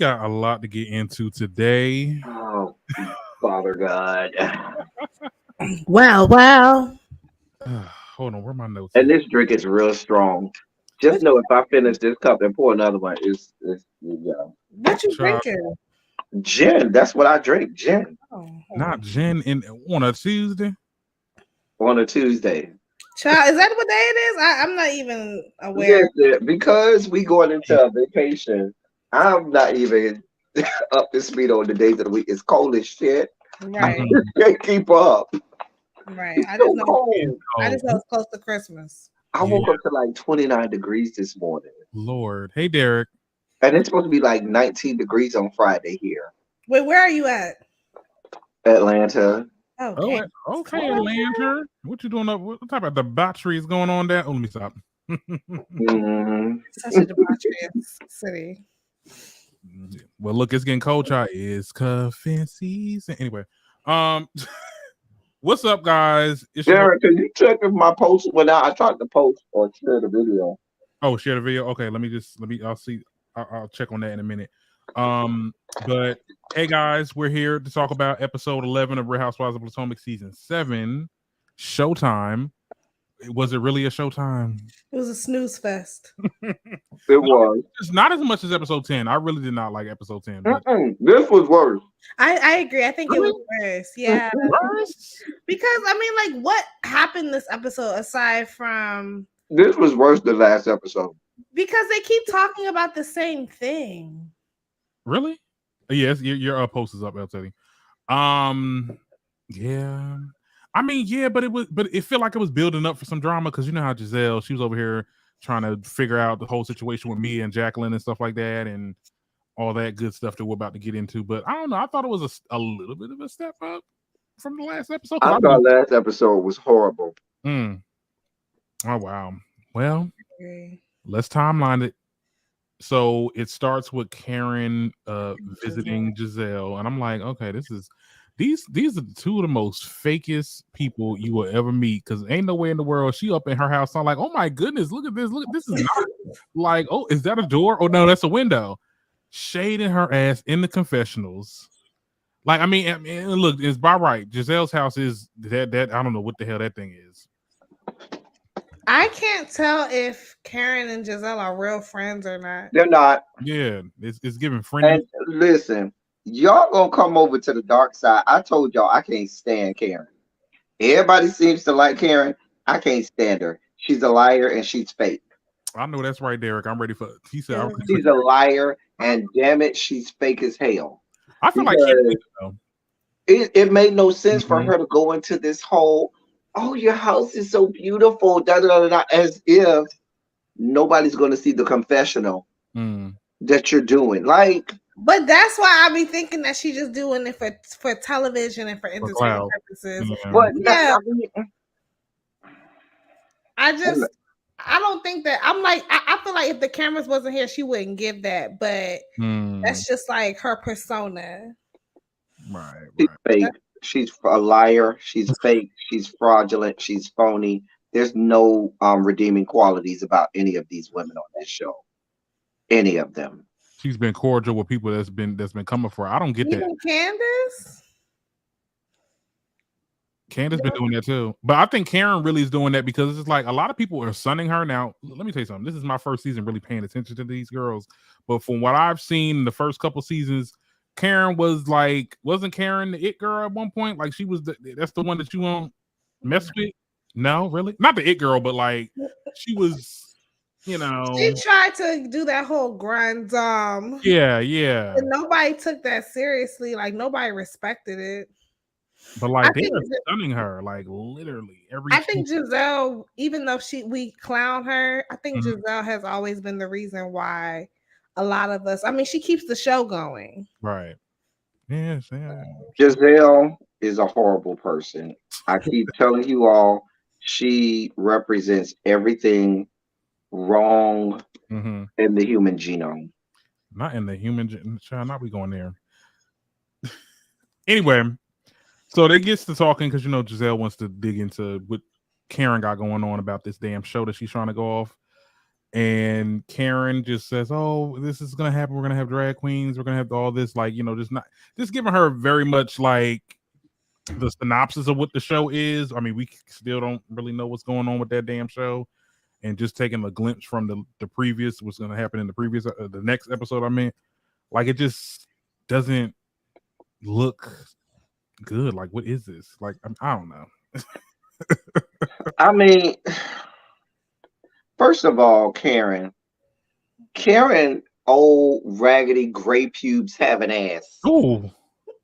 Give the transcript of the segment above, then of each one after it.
got a lot to get into today. Oh, Father God. Wow. Hold on, where are my notes And at? this drink is real strong. Just What know if I finish this cup and pour another one, it's yeah. what you Child, drinking? Gin. That's what I drink. Gin Oh, not gin on a Tuesday. on a Tuesday. child, is that what day it is? I'm not even aware. Listen, because we going into a vacation, I'm not even up to speed on the days of the week. It's cold as shit. I Right, Mhm. just can't keep up. right. It's so cold. I just know it's close to Christmas. I Yeah, woke up to like 29 degrees this morning. Lord. Hey, Derek. And it's supposed to be like 19 degrees on Friday here. Wait, where are you at? Atlanta. Oh, Okay. okay, Atlanta. What you doing up? What type of debauchery is going on there? Oh, let me stop. Hmm. Such a debaucherous city. Well, look, it's getting cold, child. It's cuffing season. Anyway, um, what's up, guys? It's your boy. Derek, can you check if my post went out? I tried to post or share the video. Oh, share the video. Okay, let me. I'll see. I'll check on that in a minute. But hey, guys, we're here to talk about episode 11 of Real Housewives of Potomac season 7, Showtime. Was it really a Showtime? It was a snooze fest. It was. It's not as much as episode 10. I really did not like episode 10, but This was worse. I agree. I think it was worse. Yeah. worse. Because I mean, like, what happened this episode aside from This was worse than last episode. because they keep talking about the same thing. Really? Yes, your post is up, LTD. Yeah. I mean, yeah, but it felt like it was building up for some drama because you know how Giselle, she was over here trying to figure out the whole situation with Mia and Jacqueline and stuff like that, and all that good stuff that we're about to get into. But I don't know. I thought it was a little bit of a step up from the last episode. I thought last episode was horrible. Oh wow. Well, Okay. let's timeline it. So it starts with Karen visiting Giselle, and I'm like, okay, these are two of the most fakest people you will ever meet because ain't no way in the world she up in her house. I'm like, oh my goodness, look at this is not like, oh, is that a door? Oh no, that's a window. Shading her ass in the confessionals. Like, I mean, look, it's by right. Giselle's house is that I don't know what the hell that thing is. I can't tell if Karen and Giselle are real friends or not. They're not. Yeah, it's giving friendly. And listen, y'all gonna come over to the dark side. I told y'all I can't stand Karen. Everybody seems to like Karen. I can't stand her. She's a liar and she's fake. I know that's right, Derek. I'm ready for. He said, I'm ready She's a liar, and damn it, she's fake as hell. I feel like it made no sense for her to go into this whole, oh, your house is so beautiful, da da da da, as if nobody's going to see the confessional that you're doing. Like, but that's why I be thinking that she's just doing it for television and for entertainment purposes. Yeah. But yeah, I don't think that I'm like I feel like if the cameras wasn't here, she wouldn't give that. But that's just like her persona. Right. She's fake. She's a liar. She's fake. She's fraudulent. She's phony. There's no redeeming qualities about any of these women on that show. Any of them. She's been cordial with people that's been coming for her. I don't get Even that. Candace been doing that too. But I think Karen really is doing that because it's like a lot of people are sunning her. Now, let me tell you something. This is my first season really paying attention to these girls. But from what I've seen in the first couple seasons, Karen was like, wasn't Karen the it girl at one point? Like she was that's the one that you won't mess with? No, really? Not the it girl, but like she was, you know. She tried to do that whole grind. Yeah. And nobody took that seriously. Like nobody respected it. But like they are stunning her, like literally every. I think Giselle, even though we clown her, I think Giselle has always been the reason why a lot of us. I mean, she keeps the show going. Right. Yes. Yeah. Giselle is a horrible person. I keep telling you all, she represents everything wrong in the human genome. Not in the human genome. Shall not be going there. Anyway. So they gets to talking because you know Giselle wants to dig into what Karen got going on about this damn show that she's trying to go off. And Karen just says, "Oh, this is gonna happen. We're gonna have drag queens. We're gonna have all this, like, just giving her very much like the synopsis of what the show is. I mean, we still don't really know what's going on with that damn show, and just taking a glimpse from the previous, what's gonna happen in the previous, the next episode. I mean, like, it just doesn't look good. Like, what is this? Like, I don't know. I mean, first of all, Karen, old raggedy gray pubes having ass, Oh,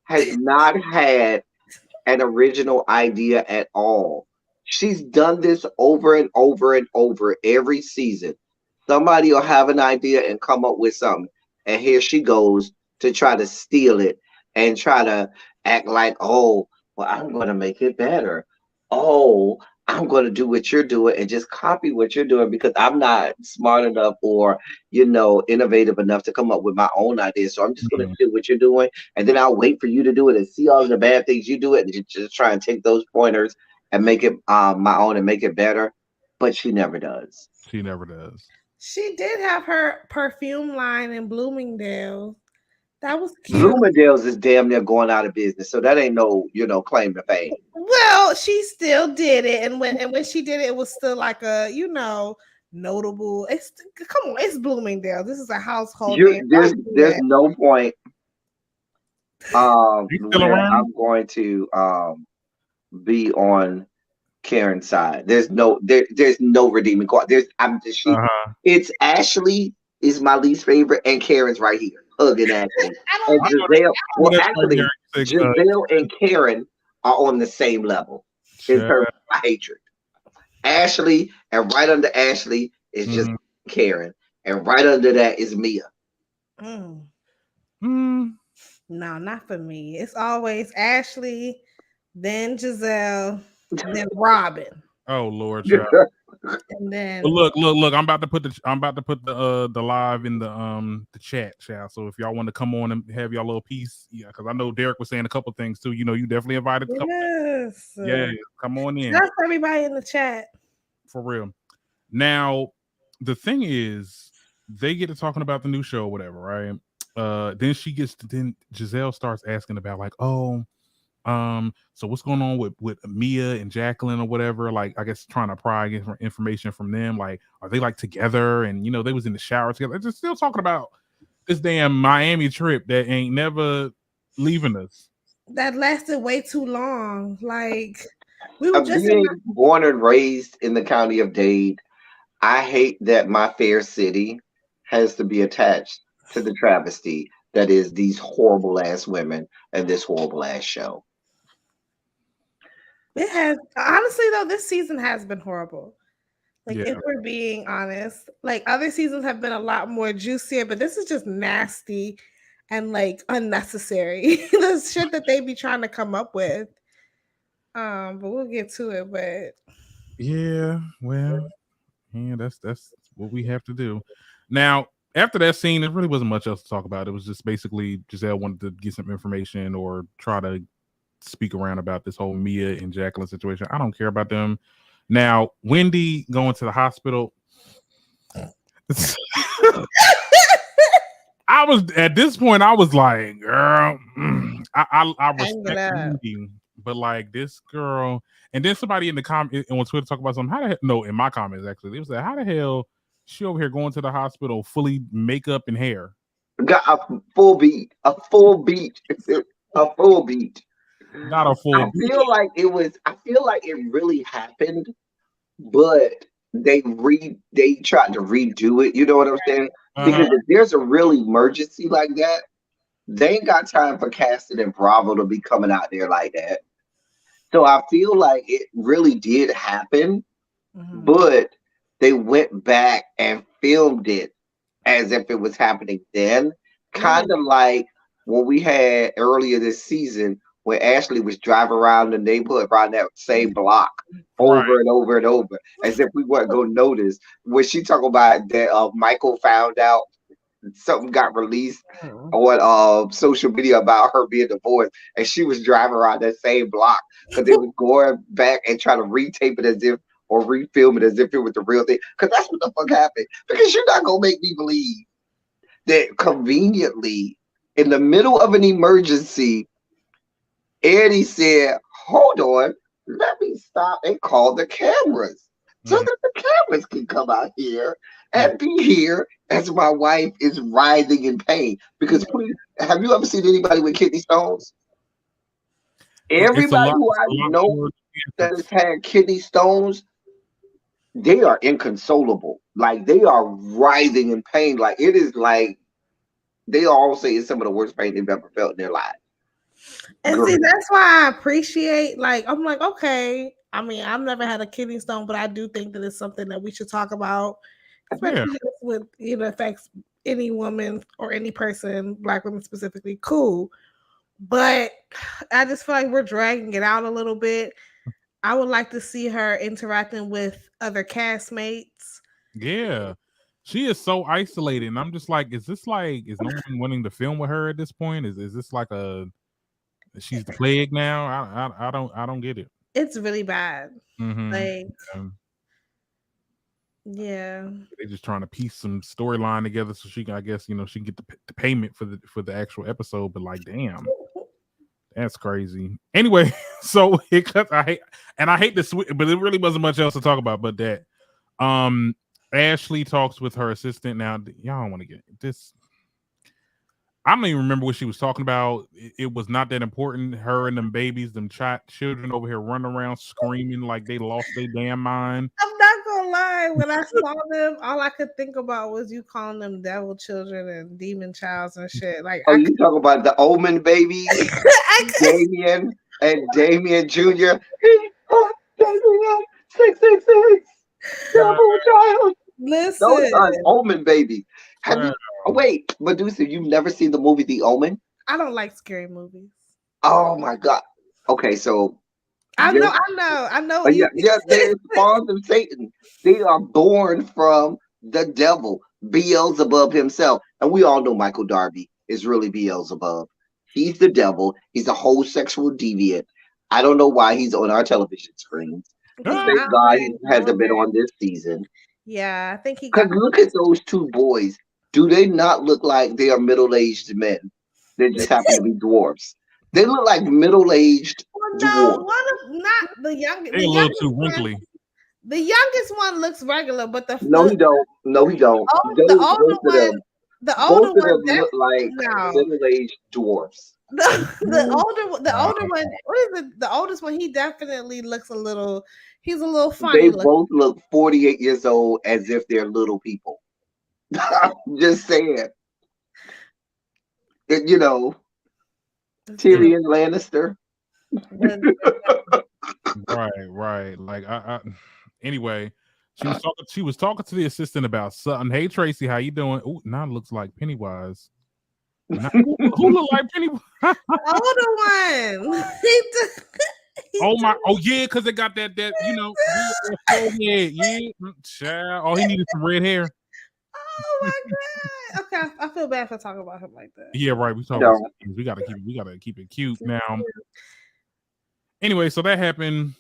has not had an original idea at all. She's done this over and over and over every season. Somebody will have an idea and come up with something, and here she goes to try to steal it and try to act like, oh, well, I'm going to make it better. Oh, I'm going to do what you're doing and just copy what you're doing because I'm not smart enough or, innovative enough to come up with my own ideas. So I'm just going to do what you're doing, and then I'll wait for you to do it and see all of the bad things you do it, and just try and take those pointers and make it my own and make it better. But she never does. she never does. She did have her perfume line in Bloomingdale. That was cute. Bloomingdale's is damn near going out of business, so that ain't no, claim to fame. Well, she still did it, and when she did it, it was still like a notable. It's come on, it's Bloomingdale. This is a household name. There's no point. You still Where around? I'm going to be on Karen's side. There's no redeeming quality. It's Ashley is my least favorite, and Karen's right here, hugging Ashley. And Giselle. Well, actually, Giselle and Karen are on the same level in terms of my hatred. Ashley, and right under Ashley is just Karen, and right under that is Mia. No, not for me. It's always Ashley, then Giselle, then Robin. Oh Lord, child. And then look. I'm about to put the live in the chat, child. So if y'all want to come on and have y'all little piece, because I know Derek was saying a couple things too. You definitely invited. Yes. Yeah, come on in. That's everybody in the chat. For real. Now, the thing is, they get to talking about the new show, or whatever, right? Then Giselle starts asking about like, so what's going on with Mia and Jacqueline or whatever? Like, I guess trying to pry information from them. Like, are they like together? And they was in the shower together. They're just still talking about this damn Miami trip that ain't never leaving us. That lasted way too long. Like, we were just being born and raised in the county of Dade. I hate that my fair city has to be attached to the travesty that is these horrible ass women and this horrible ass show. It has, honestly though, this season has been horrible. Like, if we're being honest, like other seasons have been a lot more juicier, but this is just nasty and like unnecessary. The shit that they be trying to come up with. But we'll get to it. But that's what we have to do. Now, after that scene, there really wasn't much else to talk about. It was just basically Giselle wanted to get some information or try to speak around about this whole Mia and Jacqueline situation. I don't care about them. Now, Wendy going to the hospital. I was at this point, I was like, girl, I respect Wendy, but like this girl, and then somebody in the comment on Twitter talk about something. In my comments actually, it was like, how the hell she over here going to the hospital fully makeup and hair? Got a full beat. Not a full beat. I feel like it really happened, but they tried to redo it. You know what I'm saying? Because if there's a real emergency like that, they ain't got time for Casting and Bravo to be coming out there like that. So I feel like it really did happen, but they went back and filmed it as if it was happening then. Kind of like when we had earlier this season where Ashley was driving around the neighborhood around that same block over and over and over, as if we weren't going to notice. When she talking about that Michael found out something got released on social media about her being divorced, and she was driving around that same block because they was going back and trying to retape it as if or refilm it as if it was the real thing. Because that's what the fuck happened. Because you're not gonna make me believe that conveniently in the middle of an emergency, Eddie said, "Hold on, let me stop and call the cameras so that the cameras can come out here and be here as my wife is writhing in pain." Because please, have you ever seen anybody with kidney stones? It's a Everybody lot. who It's I a lot know more. that has had kidney stones, they are inconsolable. Like they are writhing in pain. Like it is like they all say it's some of the worst pain they've ever felt in their life. And Girl. see, that's why I appreciate, like, I'm like, okay. I mean, I've never had a kidney stone, but I do think that it's something that we should talk about, especially just with, you know, affects any woman or any person, Black women specifically. Cool. But I just feel like we're dragging it out a little bit. I would like to see her interacting with other castmates. Yeah. She is so isolated. And I'm just like, is no one wanting to film with her at this point? Is this like she's the plague now? I don't get it. It's really bad. Mm-hmm. Like, yeah. They're just trying to piece some storyline together so she can, I guess, she can get the payment for the actual episode. But like, damn, that's crazy. Anyway, so it cuts. I hate this, but it really wasn't much else to talk about. But that, Ashley talks with her assistant. Now, y'all don't want to get this. I don't even remember what she was talking about. It was not that important. Her and them babies, them children over here running around screaming like they lost their damn mind. I'm not gonna lie. When I saw them, all I could think about was you calling them devil children and demon childs and shit. Like, you talk about the Omen babies, Damien Jr. Damien 666, devil child. Listen, Those are Omen babies. Have you? Oh, wait, Medusa, you've never seen the movie The Omen? I don't like scary movies. Oh my god. Okay, so I know. Yeah, they're spawns of Satan. They are born from the devil, Beelzebub himself, and we all know Michael Darby is really Beelzebub. He's the devil. He's a homosexual deviant. I don't know why he's on our television screens. Thank God he hasn't been on this season. Yeah, I think he. Because look at those two boys. Do they not look like they are middle-aged men? They just happen to be dwarfs. They look like middle-aged dwarfs. No, not the youngest. They're a little too wrinkly. The youngest one looks regular, but the no, he don't. The older one look like middle-aged dwarfs. The older one. What is it? The oldest one. He definitely looks a little. He's a little funny. They both look 48 years old, as if they're little people. I'm just saying. Tyrion Lannister. Right. Like anyway, she was talking to the assistant about something. Hey Tracy, how you doing? Oh, now it looks like Pennywise. Who look like Pennywise? The older one. Oh yeah, because they got that child. Oh, he needed some red hair. Oh my god. Okay, I feel bad for talking about him like that. Yeah, right. We gotta keep it cute now. Anyway, so that happened.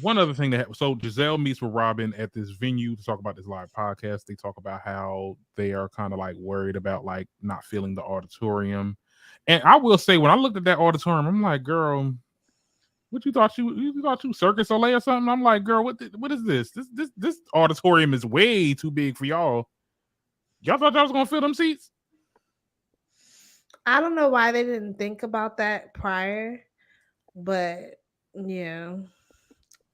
One other thing so Giselle meets with Robin at this venue to talk about this live podcast. They talk about how they are kind of like worried about like not filling the auditorium. And I will say, when I looked at that auditorium, I'm like, girl, what you thought you Circus Soleil or something? I'm like, girl, what is this? This auditorium is way too big for y'all. Y'all thought y'all was gonna fill them seats? I don't know why they didn't think about that prior, but yeah.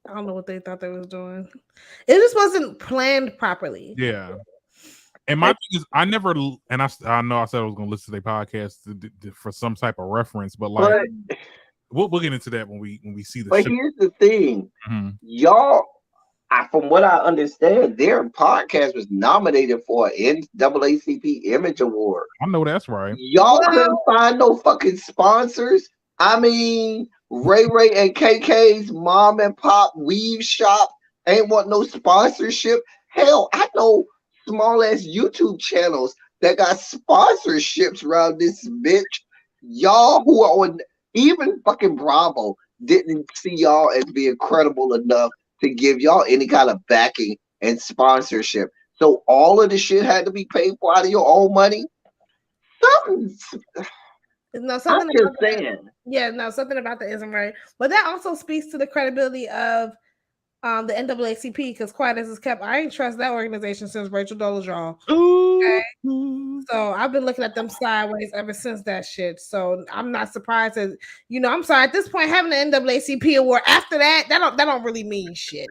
I don't know what they thought they was doing. It just wasn't planned properly. Yeah. And my thing is, I never, and I know I said I was going to listen to their podcast for some type of reference, but like, we'll get into that when we see the show. But here's the thing, y'all. From what I understand, their podcast was nominated for an NAACP Image Award. I know that's right. Y'all couldn't find no fucking sponsors. I mean, Ray and KK's mom and pop weave shop ain't want no sponsorship. Hell, I know small ass YouTube channels that got sponsorships around this bitch. Y'all who are on, even fucking Bravo didn't see y'all as being credible enough to give y'all any kind of backing and sponsorship. So all of the shit had to be paid for out of your own money. No, I'm something just about that. saying. Yeah, no, something about that isn't right. But that also speaks to the credibility of the NAACP, because quiet as it's kept, I ain't trust that organization since Rachel Dolezal. Okay? So I've been looking at them sideways ever since that shit. So I'm not surprised that, I'm sorry, at this point, having the NAACP award after that don't really mean shit.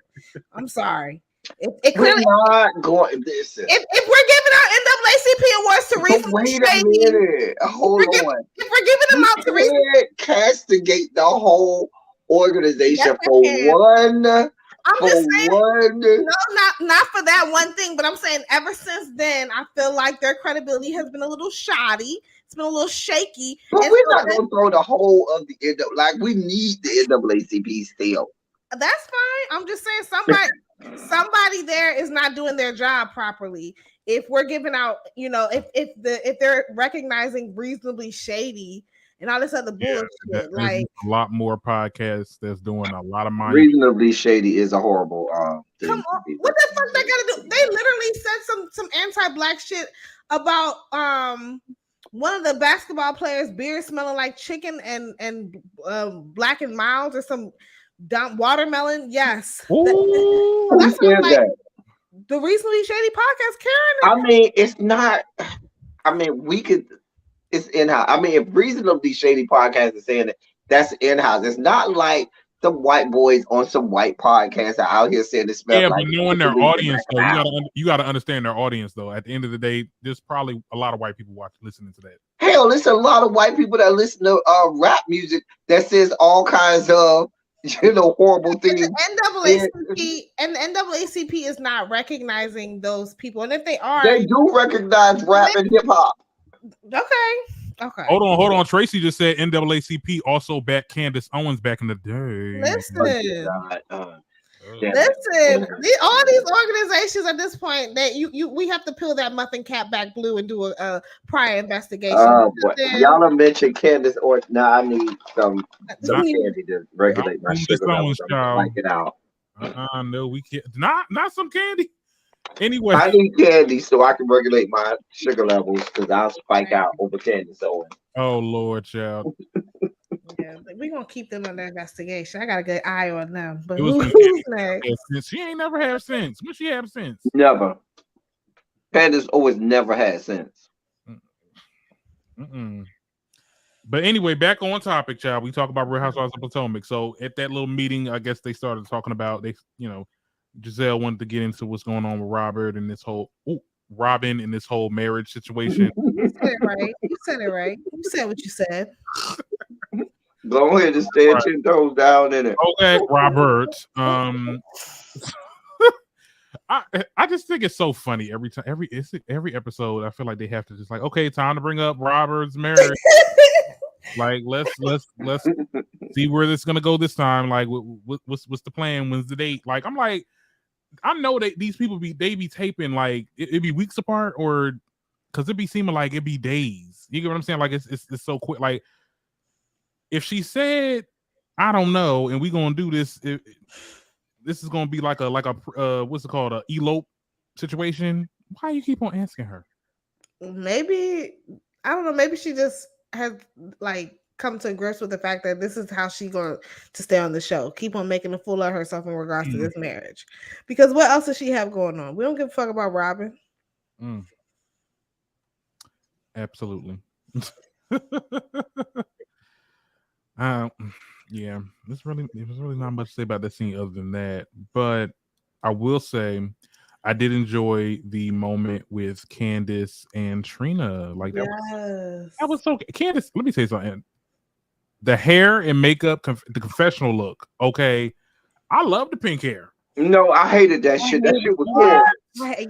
I'm sorry. It We're clearly, not going this. if we're giving our NAACP awards to But reasonably wait a shady, minute. Hold on. if we're giving them out to reasonably, You can't castigate the whole organization yes, I for can. one. I'm For just saying, one. no, not for that one thing, but I'm saying ever since then, I feel like their credibility has been a little shoddy. It's been a little shaky. But And we're so not going to throw the whole of the NAACP. Like, we need the NAACP still. that's fine. I'm just saying somebody there is not doing their job properly. If we're giving out, if they're recognizing reasonably shady and all this other bullshit, there's a lot more podcasts that's doing a lot of money. Reasonably shady is a horrible thing. Come on, what the fuck they gotta do? They literally said some anti-black shit about one of the basketball players' beard smelling like chicken and Black and Miles or some dumb watermelon. Yes, that's that? The Reasonably Shady podcast, Karen. I mean, it's not. I mean, we could. It's in-house. I mean, if Reasonably Shady podcast is saying that, that's in-house. It's not like some white boys on some white podcasts are out here saying it smells like. But knowing their audience, though, you gotta understand their audience, though. At the end of the day, there's probably a lot of white people listening to that. Hell, there's a lot of white people that listen to rap music that says all kinds of horrible things. The NAACP is not recognizing those people, and if they are, they do recognize rap and hip hop. Okay. Hold on. Tracy just said NAACP also backed Candace Owens back in the day. Listen, all these organizations at this point that we have to peel that muffin cap back blue and do a prior investigation. Y'all have mentioned Candace Owens. Now I need some candy to regulate my sugar levels. Like it out. No, we can't. Not some candy. Anyway, I need candy so I can regulate my sugar levels because I'll spike out over Candace Owens. Oh Lord, child. Yeah, we're gonna keep them under investigation. I got a good eye on them. But who's next? She ain't never had sense. When she have sense? Never. Candace Owens never had sense. But anyway, back on topic, child. We talk about Real Housewives of Potomac. So at that little meeting, I guess they started talking about Giselle wanted to get into what's going on with Robert and this whole Robin and this whole marriage situation. You said it right. You said what you said. Go ahead and stand 10 toes down in it. Okay, Robert. I just think it's so funny every time, every episode. I feel like they have to just like, okay, time to bring up Robert's marriage. Like let's see where this is gonna go this time. Like what's the plan? When's the date? Like I'm like, I know that these people be taping like it'd be weeks apart, or because it'd be seeming like it'd be days. You get what I'm saying? Like it's so quick. Like if she said, I don't know, and we gonna do this, this is gonna be like a what's it called, a elope situation. Why you keep on asking her? Maybe I don't know. Maybe she just has like come to grips with the fact that this is how she's going to stay on the show. Keep on making a fool of herself in regards to this marriage. Because what else does she have going on? We don't give a fuck about Robin. Absolutely. Yeah, there's really not much to say about that scene other than that. But I will say I did enjoy the moment with Candace and Trina. Like that was so. Candace, let me say something. The hair and makeup, the confessional look. Okay, I love the pink hair. No, I hated that shit. That shit was horrible.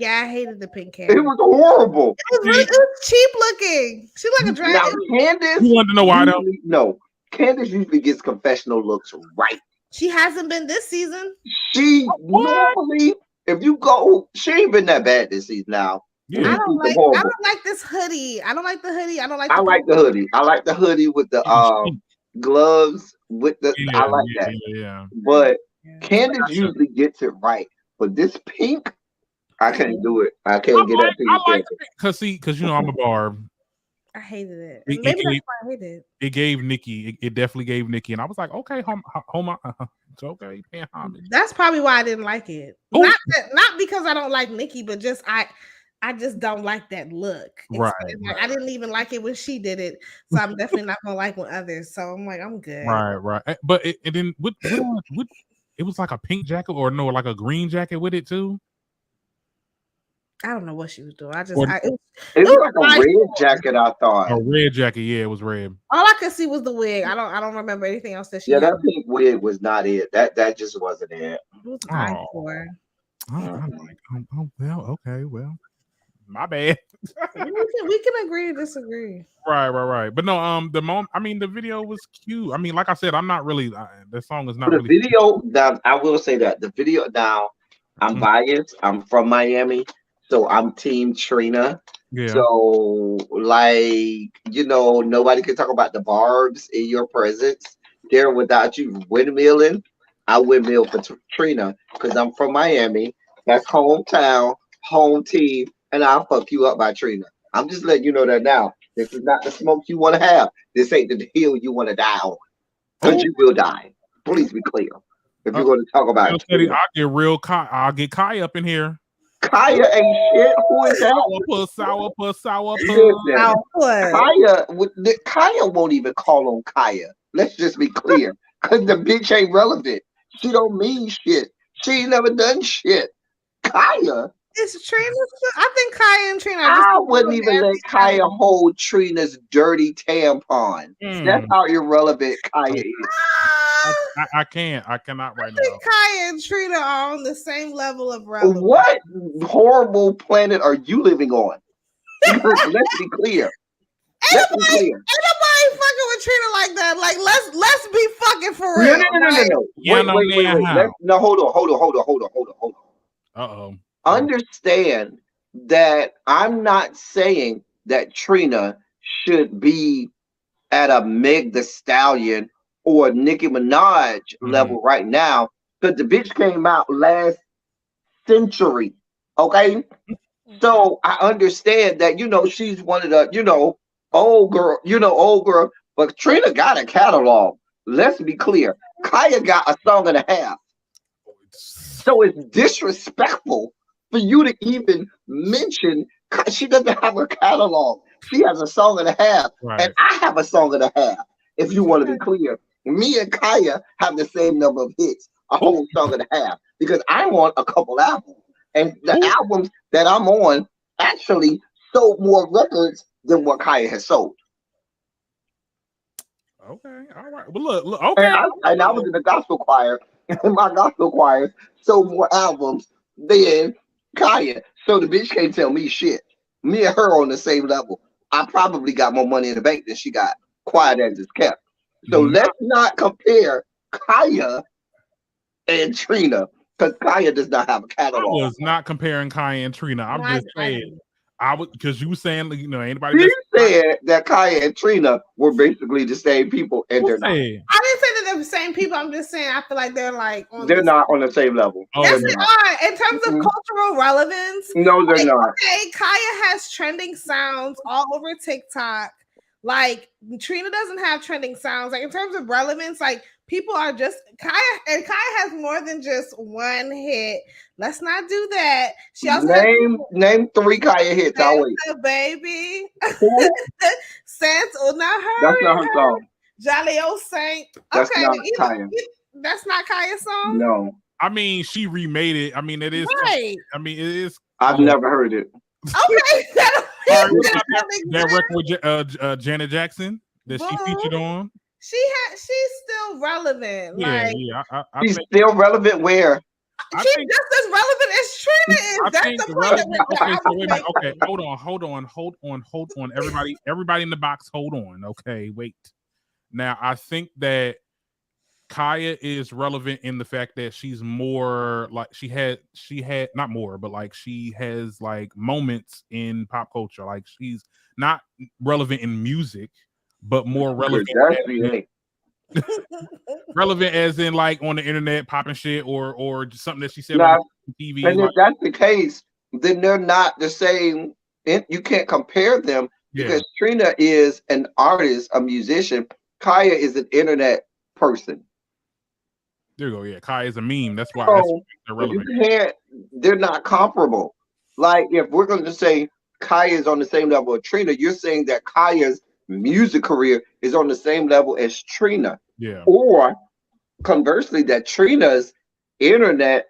I hated the pink hair. It was horrible. It was cheap looking. She like a dragon. Now, Candace, you wanted to know why though? No, Candace usually gets confessional looks right. She hasn't been this season. She normally, if you go, she ain't been that bad this season now. Yeah. I don't like this hoodie. I don't like the hoodie. I like the hoodie. I like the hoodie with the gloves with the. I like that. Yeah. But Candace usually gets it right, but this pink, I can't do it. I can't get that pink. I like because I'm a barb. I hated it. Maybe that's why I hated it. It gave Nikki. It definitely gave Nikki, and I was like, okay, it's okay. Paying homage. That's probably why I didn't like it. Not because I don't like Nikki, but just I just don't like that look. Right. Like, I didn't even like it when she did it, so I'm definitely not gonna like when others. So I'm like, I'm good. Right. But it didn't. What it was like a pink jacket or no, like a green jacket with it too. I don't know what she was doing. It was like a red jacket. I thought a red jacket. Yeah, it was red. All I could see was the wig. I don't remember anything else that she. Yeah, that pink wig was not it. That just wasn't it. It was for. Well, okay, well, my bad. we can agree to disagree. Right. But no, the video was cute. I mean, like I said, I'm not really. The song is not the really. Video. Now, I will say that the video. Now, I'm biased. I'm from Miami. So I'm Team Trina. Yeah. So nobody can talk about the barbs in your presence. There without you windmilling. I windmill for Trina because I'm from Miami. That's hometown, home team, and I'll fuck you up by Trina. I'm just letting you know that now. This is not the smoke you want to have. This ain't the hill you want to die on. Because you will die. Please be clear. If you're going to talk about it. I'll get Kai up in here. Kaya ain't shit. Who is that? Sourpuss. Kaya won't even call on Kaya. Let's just be clear. Because the bitch ain't relevant. She don't mean shit. She ain't never done shit. Kaya. It's Trina. I think Kaya and Trina. I wouldn't even let Kaya hold Trina's dirty tampon. That's how irrelevant Kaya is. I cannot right now. I think Kaya and Trina are on the same level of relevance. What horrible planet are you living on? Let's be clear. Ain't nobody fucking with Trina like that. Like let's be fucking for real. No. Wait. No, hold on. Uh-oh. Understand that I'm not saying that Trina should be at a Meg Thee Stallion or Nicki Minaj level right now, because the bitch came out last century. Okay. So I understand that, she's one of the, old girl, but Trina got a catalog. Let's be clear. Kaya got a song and a half. So it's disrespectful for you to even mention she doesn't have a catalog. She has a song and a half. Right. And I have a song and a half, if you want to be clear. Me and Kaya have the same number of hits, a whole song and a half, because I'm on a couple albums. And the albums that I'm on actually sold more records than what Kaya has sold. Okay, all right. Well, look okay. And I was in the gospel choir, and my gospel choir sold more albums than Kaya. So the bitch can't tell me shit. Me and her on the same level. I probably got more money in the bank than she got. Quiet as it's kept. So let's not compare Kaya and Trina, because Kaya does not have a catalog. I was not comparing Kaya and Trina. I'm just saying. I would, because you were saying, anybody. You said that Kaya and Trina were basically the same people, and they're not. I didn't say that they're the same people. I'm just saying I feel like they're like they're not on the same level. Yes, they are in terms of cultural relevance. No, they're not. Okay, Kaya has trending sounds all over TikTok. Like Trina doesn't have trending sounds. Like in terms of relevance, like people are just Kaya has more than just one hit. Let's not do that. She also name 3 Kaya hits. I'll wait. Baby. Santa, not her. That's not her song. Jolly old Saint. That's not Kaya. That's not Kaya's song. No. I mean, she remade it. I mean, it is. Right. I mean, it is. I've never heard it. Okay. That record with Janet Jackson that she featured on. She's still relevant. Yeah, she's still relevant where? She's just as relevant as Trina is. That's the point. Okay, hold on. Everybody in the box, hold on. Okay, wait. Now I think that Kaya is relevant in the fact that she's more like she had not more, but like she has like moments in pop culture. Like she's not relevant in music, but more relevant. Relevant as in like on the internet popping shit or just something that she said Now, on TV. and Like, if that's the case, then they're not the same. You can't compare them because Trina is an artist, a musician. Kaya is an internet person. There you go. Yeah, Kai is a meme. That's why So they're you relevant. can't. They're not comparable. Like if we're going to say Kaya is on the same level of Trina, you're saying that Kaya's music career is on the same level as Trina. Yeah. Or conversely, that Trina's internet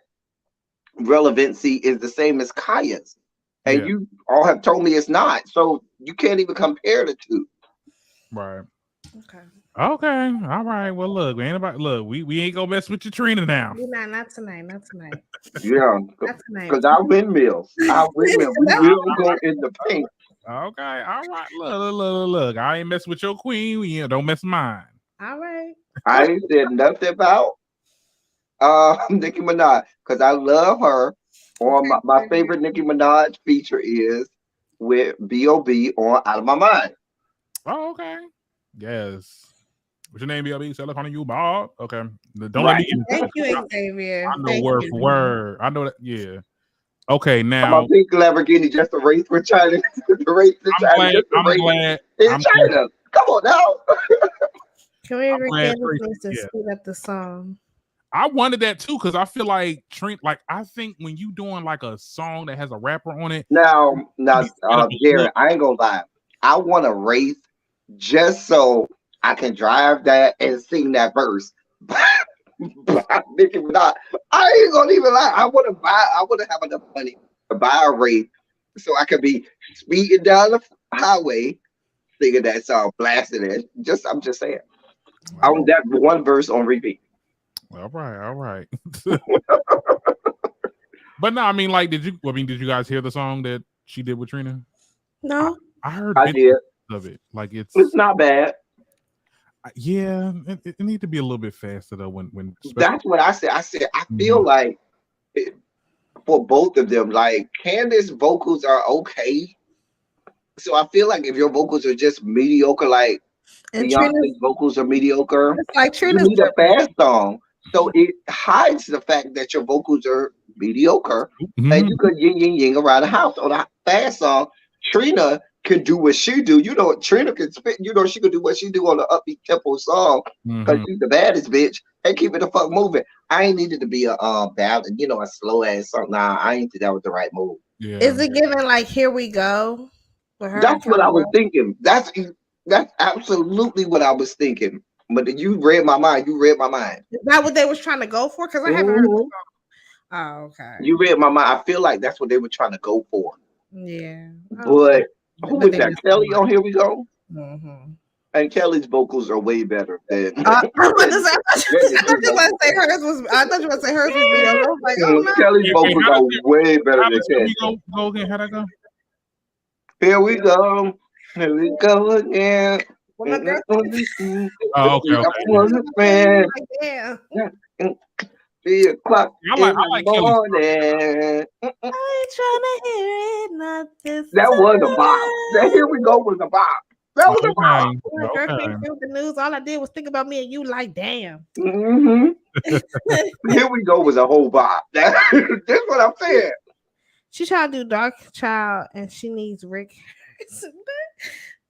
relevancy is the same as Kaya's. And you all have told me it's not. So you can't even compare the two. Right. Okay. Okay. All right. Well, look, we ain't gonna mess with your Trina now. Not tonight. Not tonight. Yeah. Because our windmills. We will go in the paint. Okay. All right. Look. I ain't mess with your queen. Don't mess with mine. All right. I ain't said nothing about Nicki Minaj because I love her. Or my favorite Nicki Minaj feature is with B.O.B. on Out of My Mind. Oh, okay. Yes. What's your name, B.O.B.? So I look on you, Bob. Okay. Don't let me get Thank you, Xavier. I know word for word. I know that. Yeah. Okay, now my pink Lamborghini just a race with China. I'm glad. In China. Come on now. Can we agree to speed up the song? I wanted that too because I feel like I think when you doing like a song that has a rapper on it. Now, Jared, I ain't gonna lie. I want a race just so I can drive that and sing that verse. Nicki Minaj. I ain't gonna even lie. I want to have enough money to buy a race so I can be speeding down the highway singing that song, blasting it. I'm just saying. I want that one verse on repeat. All right. But no, I mean, like, did you guys hear the song that she did with Trina? No, I heard did of it. Like, it's not bad. Yeah, it need to be a little bit faster though. When that's what I said. I feel like for both of them, like Candace's vocals are okay. So I feel like if your vocals are just mediocre, like Beyonce's vocals are mediocre, like Trina's you need a fast song. So it hides the fact that your vocals are mediocre, and you could ying around the house on a fast song. Trina can do what she do. You know, Trina can spit. You know, she could do what she do on the upbeat tempo song because she's the baddest bitch and keep it the fuck moving. I ain't needed to be a ballad, a slow ass song. Nah, I ain't think that was the right move. Yeah. Is it giving like Here We Go? That's what I was thinking. That's absolutely what I was thinking. But you read my mind. Is that what they was trying to go for? Because I haven't heard the song. Oh, okay. You read my mind. I feel like that's what they were trying to go for. Yeah. But who was that? Kelly on Here We Go? Mm-hmm. And Kelly's vocals are way better than. I thought you were say hers was. I thought you were say hers was mediocre. I was like, oh no. Kelly's vocals are way better than Kelly. Go again. How'd I go? Here we go. Here we go again. Oh, okay. Yeah. 3 o'clock I like in the morning. I ain't trying to hear it, not this. That was a bop. That Here We Go was a bop. That was a bop. Girl can't feel the news. All I did was think about me and you. Like, damn. Here We Go was a whole bop. That's what I'm saying. She tried to do Dark Child, and she needs Rick.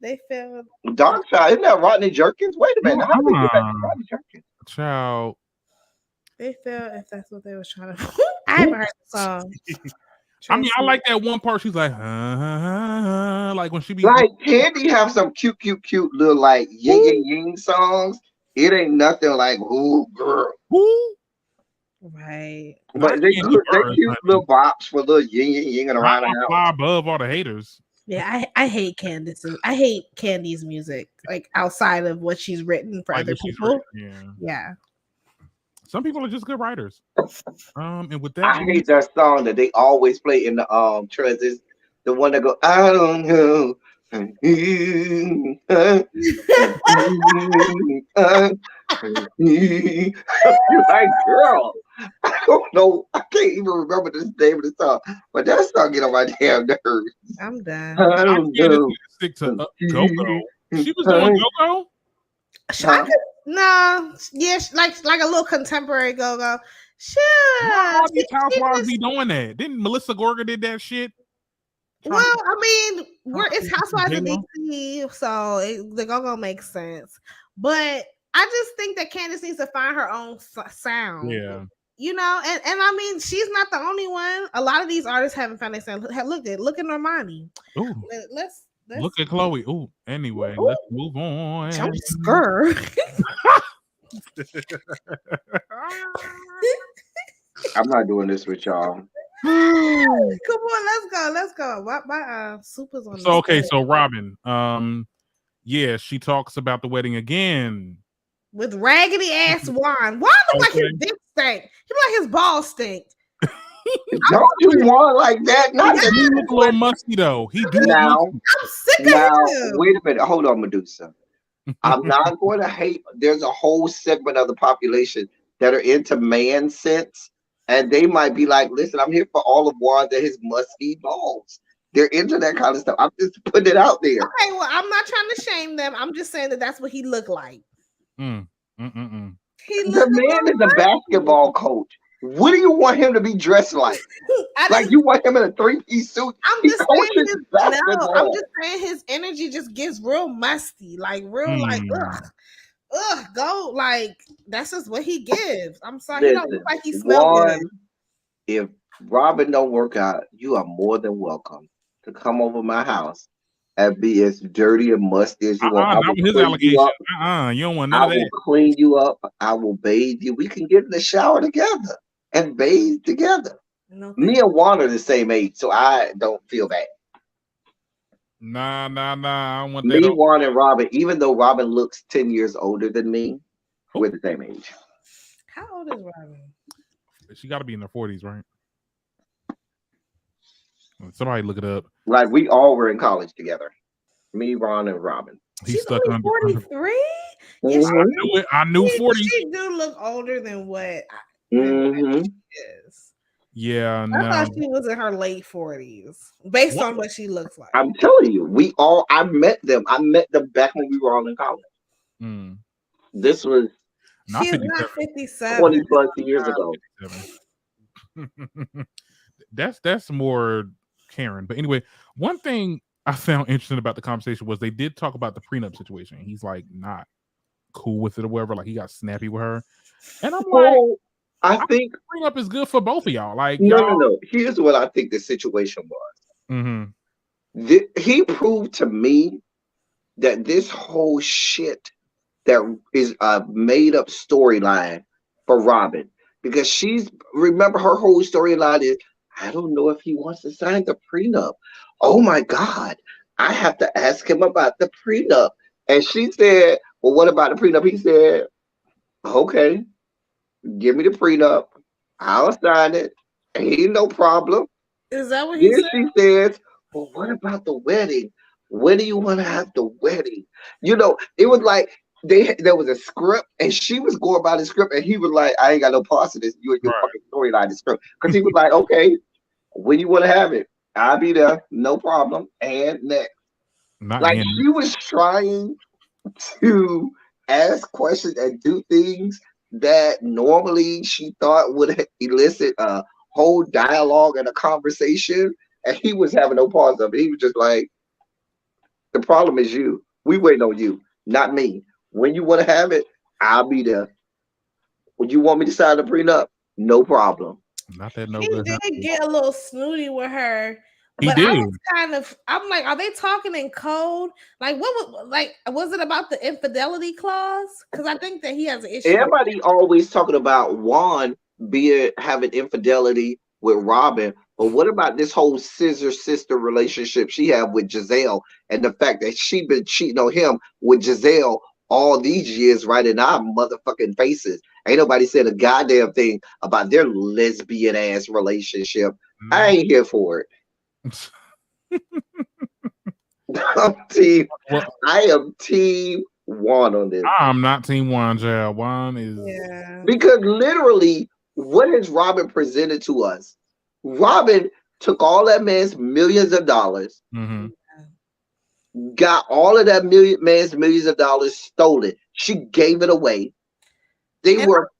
They feel Dark Child. Isn't that Rodney Jerkins? Wait a minute. How did we get back to Rodney Jerkins? Child. They feel if that's what they was trying to. I haven't heard the song. I mean, I like that one part. She's like, like when she be like Candy have some cute little like ying songs. It ain't nothing like ooh girl. Ooh. Right. But they cute little bops for little ying around the house. Fly above all the haters. Yeah, I hate Candace. I hate Candy's music, like outside of what she's written for other people. Yeah. Some people are just good writers. And with that, I hate that song that they always play in the transit. The one that go, I don't know. You're like, girl, I don't know. I can't even remember the name of the song, but that song get on my damn nerves. I'm done. I don't know. Stick to Go-Go. She was doing Go-Go? Huh? No, yes, like a little contemporary go-go. Sure. All these housewives be doing that. Didn't Melissa Gorga did that shit? Well, I mean, it's Housewives of J-Lo? DC, so the go-go makes sense. But I just think that Candace needs to find her own sound. Yeah. You know, and I mean, she's not the only one. A lot of these artists haven't found their sound. Look at Normani. Ooh. Let's Look at Chloe. Ooh. Anyway, Ooh. let's move on. Don't scur. I'm not doing this with y'all. Come on, let's go. My super's on. So okay, so Robin, yeah, she talks about the wedding again with raggedy ass Juan. Juan look like his dick stink. He look like his balls stink. Don't do Juan like that. Not that he look a little musty though. He do now. I'm sick of him. Wait a minute. Hold on, Medusa. I'm not going to hate. There's a whole segment of the population that are into man sense. And they might be like, listen, I'm here for all of Juan and his musky balls. They're into that kind of stuff. I'm just putting it out there. Okay, well, I'm not trying to shame them. I'm just saying that that's what he looked like. The man is a basketball coach. What do you want him to be dressed like? Like you want him in a 3-piece suit? I'm just saying his energy just gets real musty, like real like go like that's just what he gives. I'm sorry, he don't look like he smells good. If Robin don't work out, you are more than welcome to come over my house and be as dirty and musty as you want. Not with his allegation. You don't want none of that. I will clean you up. I will bathe you. We can get in the shower together and bathe together. No, me and Juan are the same age, so I don't feel bad. Nah. I want me, Juan, and Robin. Even though Robin looks 10 years older than me, we're the same age. How old is Robin? She got to be in her 40s, right? Somebody look it up. Like we all were in college together. Me, Ron, and Robin. She's stuck on 43. Yes, I knew 40. She do look older than what she is. Yeah, I thought she was in her late 40s, based on what she looks like. I'm telling you, I met them. I met them back when we were all in college. This was she's not 57. 20 plus years ago. That's more Karen. But anyway, one thing I found interesting about the conversation was they did talk about the prenup situation. He's like not cool with it or whatever. Like he got snappy with her, and I'm like. I think prenup is good for both of y'all. Like no. Here's what I think the situation was. He proved to me that this whole shit that is a made up storyline for Robin, because remember her whole storyline is I don't know if he wants to sign the prenup. Oh my God, I have to ask him about the prenup. And she said, well, what about the prenup? He said, okay. Give me the prenup. I'll sign it. Ain't no problem. Is that what he said? She says, well, what about the wedding? When do you want to have the wedding? You know, it was like there was a script and she was going by the script and he was like, I ain't got no parts of this. You and your fucking storyline, the script. Because he was like, okay, when you want to have it, I'll be there. No problem. And next. She was trying to ask questions and do things that normally she thought would elicit a whole dialogue and a conversation, and he was having no pause of it. He was just like, the problem is you. We waiting on you, not me. When you want to have it, I'll be there. When you want me to sign the prenup, no problem. Not that no. He did get a little snooty with her. He but did. I'm like, are they talking in code? Like, was it about the infidelity clause? Because I think that he has an issue. Everybody always talking about Juan having infidelity with Robin, but what about this whole scissor sister relationship she had with Giselle and the fact that she been cheating on him with Giselle all these years right in our motherfucking faces? Ain't nobody said a goddamn thing about their lesbian ass relationship. I ain't here for it. I am team Juan on this. I'm not team Juan, Jal. Juan is because literally, what has Robin presented to us? Robin took all that man's millions of dollars, got all of that man's millions of dollars stolen. She gave it away. They And were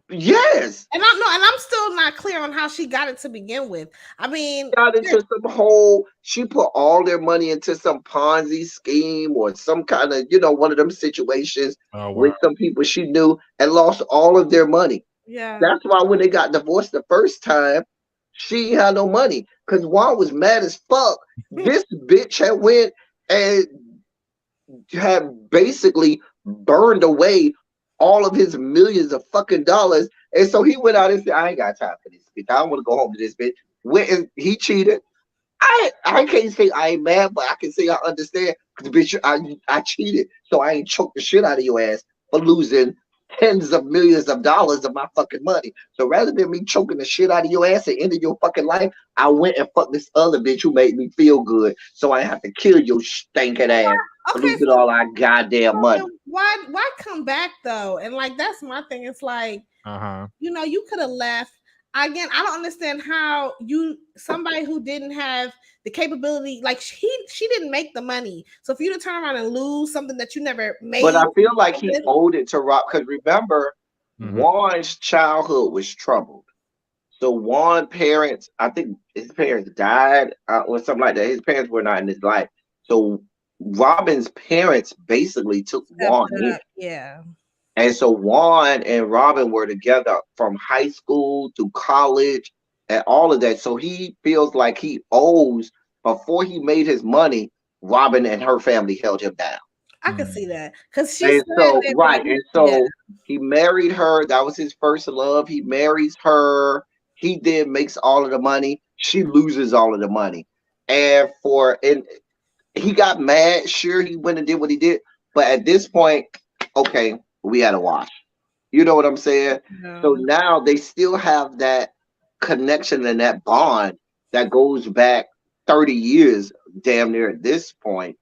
yes. And I'm still not clear on how she got it to begin with. I mean, Got into some whole. She put all their money into some Ponzi scheme or some kind of, one of them situations with some people she knew and lost all of their money. yeah. That's why when they got divorced the first time, she had no money because Juan was mad as fuck. This bitch had went and had basically burned away all of his millions of fucking dollars. And so he went out and said, I ain't got time for this bitch. I don't want to go home to this bitch. Went and he cheated. I can't say I ain't mad, but I can say I understand because bitch, I cheated. So I ain't choked the shit out of your ass for losing tens of millions of dollars of my fucking money. So rather than me choking the shit out of your ass and ending your fucking life, I went and fucked this other bitch who made me feel good. So I have to kill your stinking ass. Okay, losing all our goddamn money. Why come back though? And like that's my thing. It's like you could have left. Again, I don't understand how somebody who didn't have the capability, like she didn't make the money. So for you to turn around and lose something that you never made. But I feel like he owed it to Rob because remember, Juan's childhood was troubled. So Juan's parents, I think his parents died or something like that. His parents were not in his life. So Robin's parents basically took Juan in. Yeah. And so Juan and Robin were together from high school to college and all of that. So he feels like he owes, before he made his money, Robin and her family held him down. I can see that. Because he married her. That was his first love. He marries her. He then makes all of the money. She loses all of the money. And he got mad. Sure, he went and did what he did. But at this point, okay, we had a wash. You know what I'm saying? No. So now they still have that connection and that bond that goes back 30 years, damn near at this point.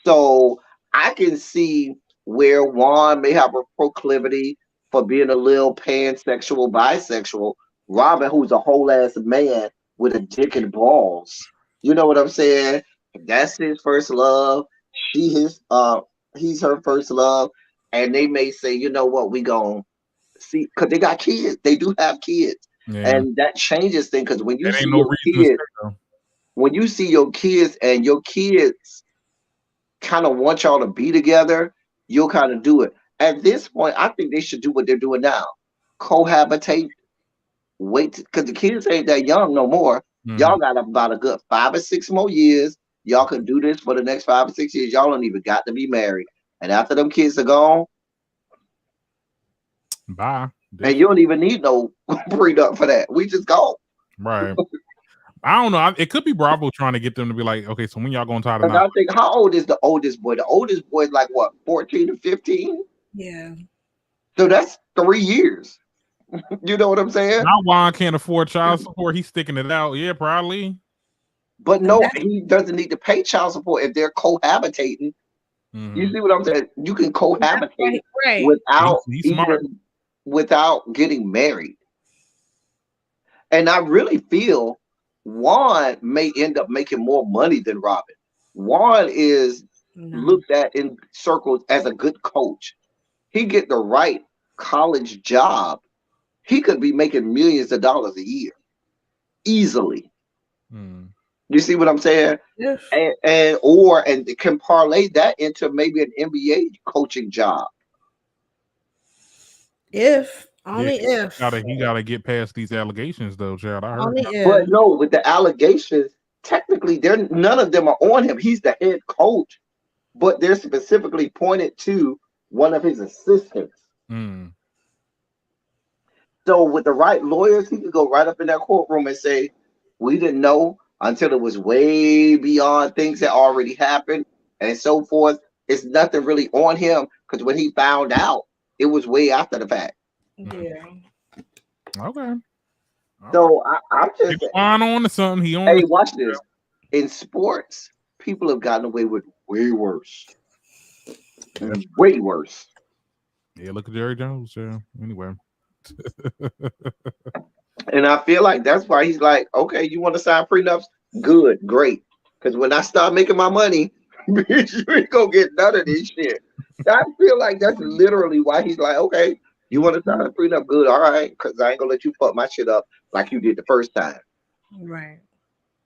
So I can see where Juan may have a proclivity for being a little pansexual, bisexual. Robin, who's a whole ass man with a dick and balls. You know what I'm saying? That's his first love. He's her first love. And they may say, you know what, we gonna see, because they got kids. They do have kids. Yeah. And that changes things, because when you see your kids and your kids kind of want y'all to be together, you'll kind of do it. At this point, I think they should do what they're doing now. Cohabitate. Wait, because the kids ain't that young no more. Y'all got about a good 5 or 6 more years. Y'all can do this for the next 5 or 6 years. Y'all don't even got to be married. And after them kids are gone, bye. And you don't even need no prenup for that. We just go. Right. I don't know. It could be Bravo trying to get them to be like, okay, so when y'all gonna tie the knot? I think, how old is the oldest boy? The oldest boy is like what, 14 or 15? Yeah. So that's 3 years. You know what I'm saying? Now Juan can't afford child support. He's sticking it out. Yeah, probably. But no, he doesn't need to pay child support if they're cohabitating. You see what I'm saying? You can cohabitate without getting married. And I really feel Juan may end up making more money than Robin. Juan is looked at in circles as a good coach. He get the right college job. He could be making millions of dollars a year easily. You see what I'm saying? Yes. And can parlay that into maybe an NBA coaching job. If he gotta get past these allegations though, Gerald. I heard. But no, with the allegations, technically none of them are on him. He's the head coach, but they're specifically pointed to one of his assistants. So with the right lawyers, he could go right up in that courtroom and say, we didn't know until it was way beyond things that already happened and so forth. It's nothing really on him, because when he found out, it was way after the fact. Yeah. Okay. So I'm just on to something. Hey, watch this. In sports, people have gotten away with way worse. Way worse. Yeah, look at Jerry Jones. Yeah. Anyway. And I feel like that's why he's like, okay, you want to sign prenups? Good, great. Because when I start making my money, bitch, you ain't gonna get none of this shit. I feel like that's literally why he's like, okay, you want to sign a prenup? Good, all right, because I ain't gonna let you fuck my shit up like you did the first time. Right.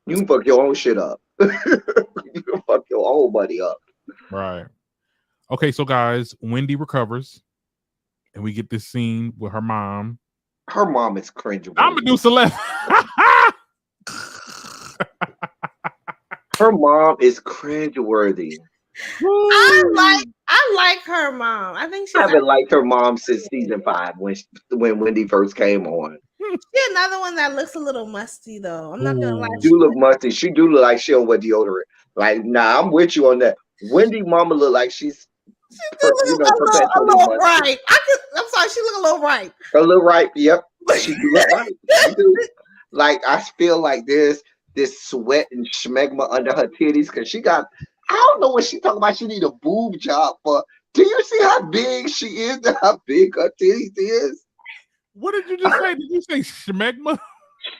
You can fuck your own shit up. You can fuck your own money up. Right. Okay, so guys, Wendy recovers, and we get this scene with her mom. Her mom is cringeworthy. I'm Medusa left. Her mom is cringeworthy. I like her mom. I think I haven't liked her mom since season 5 when Wendy first came on. She's another one that looks a little musty though. I'm not gonna lie. She do look musty. She do look like she don't wear deodorant. Like, nah, I'm with you on that. Wendy mama look like she's a little ripe. I'm sorry, she look a little ripe. A little ripe, yep. She do look ripe. She do. Like, I feel like there's this sweat and schmegma under her titties because she got. I don't know what she talking about. She need a boob job for. Do you see how big she is and how big her titties is? What did you just say? Did you say schmegma?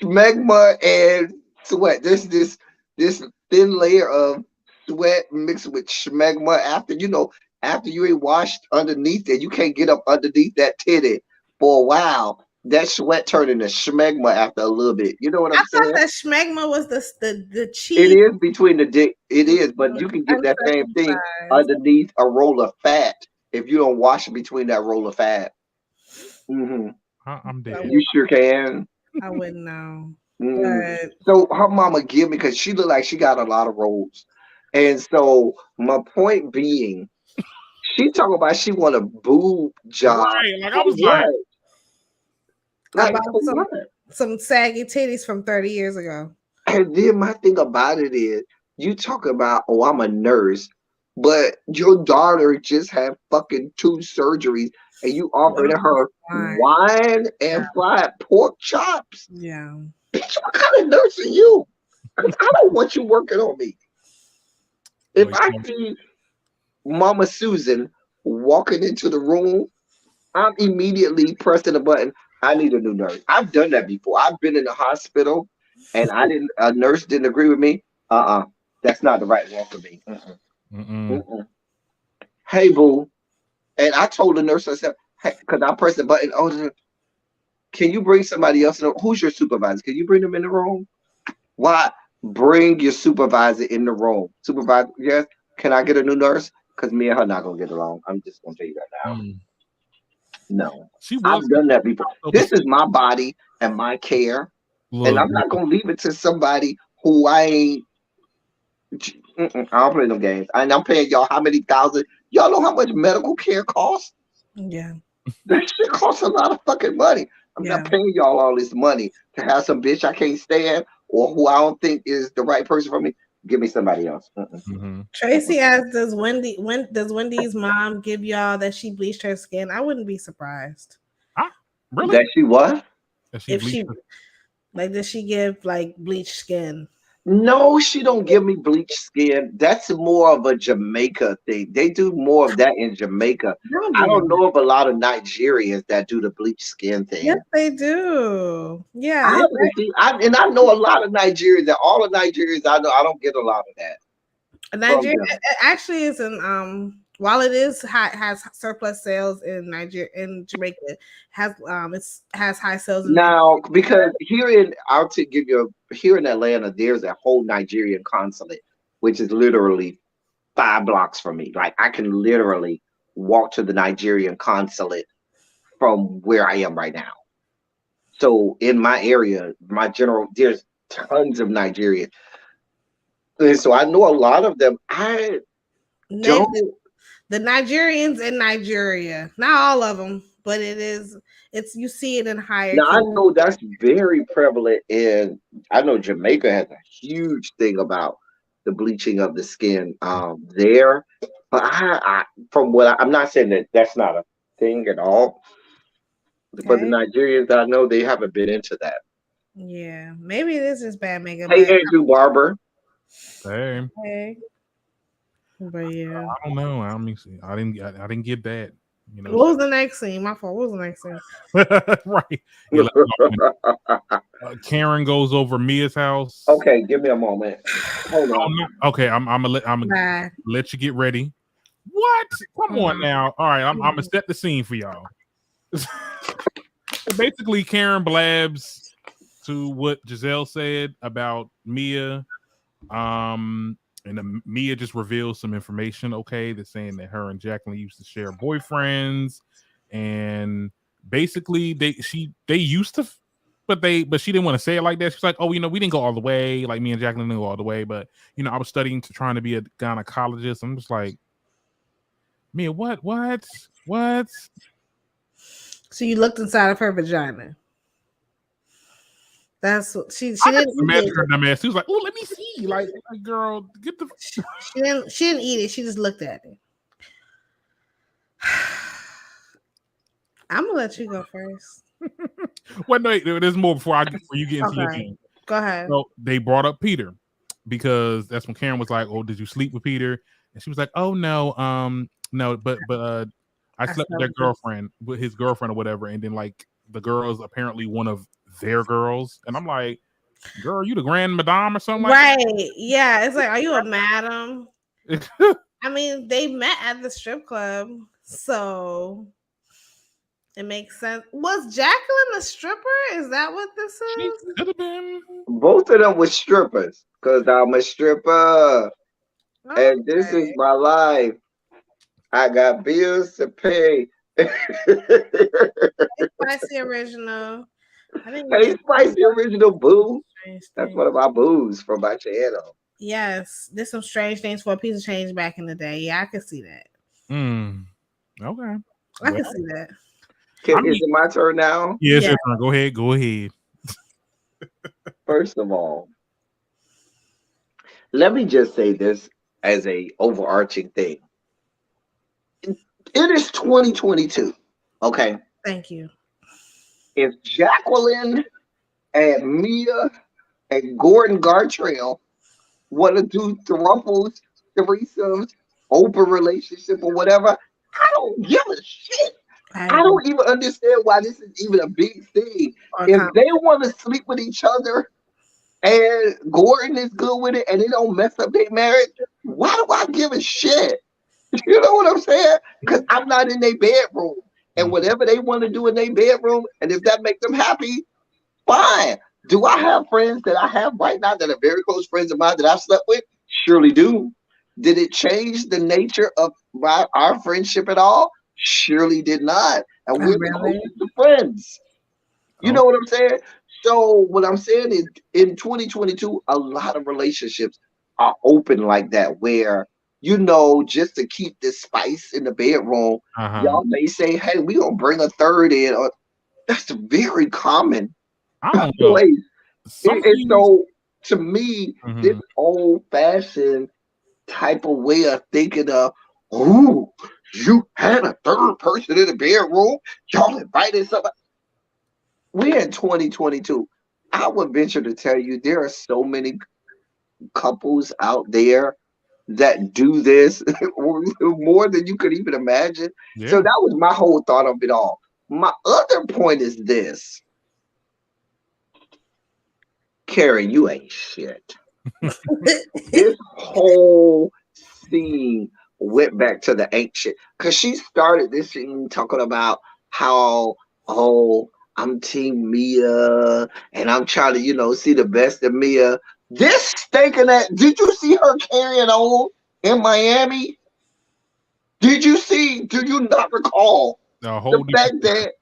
Schmegma and sweat. There's this thin layer of sweat mixed with schmegma after you ain't washed underneath it. You can't get up underneath that titty for a while. That sweat turned into schmegma after a little bit. You know what I'm saying? I thought that schmegma was the cheese. It is between the dick. It is, but you can get that same thing underneath a roll of fat if you don't wash it between that roll of fat. Mm-hmm. I'm dead. You sure can. I wouldn't know. Mm-hmm. So her mama give me because she look like she got a lot of rolls, and so my point being, she talking about she want a boob job. Right, like I was like. Some saggy titties from 30 years ago. And then my thing about it is, you talk about, oh, I'm a nurse, but your daughter just had fucking 2 surgeries, and you offered her wine and fried pork chops. Yeah. Bitch, what kind of nurse are you? Because I don't want you working on me. If I see Mama Susan walking into the room, I'm immediately pressing a button. I need a new nurse. I've done that before. I've been in the hospital and a nurse didn't agree with me. That's not the right one for me. Hey, boo. And I told the nurse, I said, hey, because I pressed the button. Oh, can you bring somebody else? Who's your supervisor? Can you bring them in the room? Why? Bring your supervisor in the room. Supervisor, yes. Can I get a new nurse? Because me and her not going to get along. I'm just going to tell you that now. No, I've done that before. This is my body and my care, and I'm not gonna leave it to somebody who I ain't. I don't play no games, and I'm paying y'all how many thousand. Y'all know how much medical care costs? Yeah, that shit costs a lot of fucking money. I'm not paying y'all all this money to have some bitch I can't stand or who I don't think is the right person for me. Give me somebody else. Tracy asks, does Wendy's mom give y'all that she bleached her skin? I wouldn't be surprised. Really? That she what? Does she give like bleached skin? No, she don't give me bleached skin. That's more of a Jamaica thing. They do more of that in Jamaica. I don't know of a lot of Nigerians that do the bleached skin thing. Yes, they do. Yeah. I know a lot of Nigerians. That all the Nigerians I know, I don't get a lot of that. Nigeria actually is while it has surplus sales in Jamaica, it has high sales now because here in Atlanta, there's a whole Nigerian consulate, which is literally 5 blocks from me. Like I can literally walk to the Nigerian consulate from where I am right now. So in my area, there's tons of Nigerians, and so I know a lot of them. The Nigerians in Nigeria, not all of them, but it's you see it in higher. Now I know that's very prevalent I know Jamaica has a huge thing about the bleaching of the skin there, but I'm not saying that that's not a thing at all. Okay. But the Nigerians I know, they haven't been into that. Yeah, maybe this is bad makeup. Hey, Andrew Barber. Same. Hey. But yeah, I don't know. I didn't get that. You know, what was the next scene? My fault. What was the next scene? Right. Karen goes over Mia's house. Okay, give me a moment. Hold on. Okay, I'm gonna let you get ready. What? Come on now. All right, I'm gonna set the scene for y'all. Basically, Karen blabs to what Giselle said about Mia. And Mia just reveals some information. Okay, they're saying that her and Jacqueline used to share boyfriends, and basically they used to, but she didn't want to say it like that. She's like, oh, we didn't go all the way. Like me and Jacqueline didn't go all the way, but I was studying to trying to be a gynecologist. I'm just like, Mia, what? So you looked inside of her vagina. That's what she didn't imagine her dumbass. She was like, oh, let me see. Like girl, get the. She didn't eat it. She just looked at it. I'm gonna let you go first. Well, no, there's more before you get into your game. Go ahead. So they brought up Peter because that's when Karen was like, "Oh, did you sleep with Peter?" And she was like, "Oh no, no, but I slept with their girlfriend, with his girlfriend or whatever." And then like the girl is apparently one of their girls, and I'm like, "Girl, you the grand madame or something?" Right? Like that? Yeah. It's like, are you a madam? I mean, they met at the strip club, so it makes sense. Was Jacqueline a stripper? Is that what this is? She could have been. Both of them were strippers, because I'm a stripper. Okay. And this is my life. I got bills to pay. Hey, Spicy Original. Hey, Spicy Original Boo. That's one of my boos from my channel. Yes, there's some strange things for a piece of change back in the day. Yeah, I can see that. Okay. I can see that. Is it my turn now? Yes, your turn. Go ahead. First of all, let me just say this as a overarching thing. It is 2022. Okay. Thank you. If Jacqueline and Mia and Gordon Gartrell want to do throubles, threesomes, open relationship or whatever, I don't give a shit. I don't even understand why this is even a big thing. If they want to sleep with each other and Gordon is good with it and they don't mess up their marriage, why do I give a shit? You know what I'm saying? Because I'm not in their bedroom. And whatever they want to do in their bedroom, and if that makes them happy, fine. Do I have friends that I have right now that are very close friends of mine that I've slept with? Surely do. Did it change the nature of our friendship at all? Surely did not. And we're the closest to friends. You know what I'm saying? So what I'm saying is in 2022, a lot of relationships are open like that, where just to keep this spice in the bedroom, y'all may say, hey, we're going to bring a third in. Or, that's very common. I don't know. And so, to me, this old-fashioned type of way of thinking of, ooh, you had a third person in the bedroom, y'all invited somebody. We're in 2022. I would venture to tell you there are so many couples out there that do this more than you could even imagine. Yeah. So that was my whole thought of it all. My other point is this. Karen, you ain't shit. This whole scene went back to the ancient, because she started this scene talking about how, I'm Team Mia and I'm trying to, see the best of Mia. This stinking at, did you see her carrying on in Miami? Do you not recall the fact that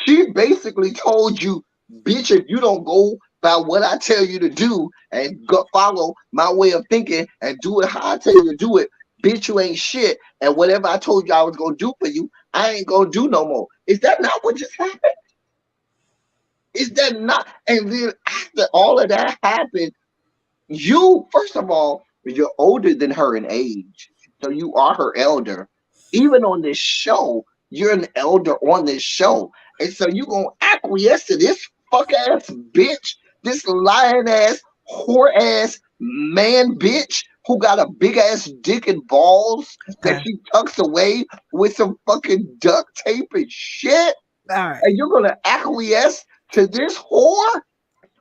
she basically told you, bitch, if you don't go by what I tell you to do and follow my way of thinking and do it how I tell you to do it, bitch, you ain't shit. And whatever I told you I was going to do for you, I ain't going to do no more. Is that not what just happened? Is that not? And then after all of that happened, first of all, you're older than her in age. So you are her elder. Even on this show, you're an elder on this show. And so you're going to acquiesce to this fuck-ass bitch, this lying-ass, whore-ass man bitch who got a big-ass dick and balls that she tucks away with some fucking duct tape and shit. All right. And you're going to acquiesce to this whore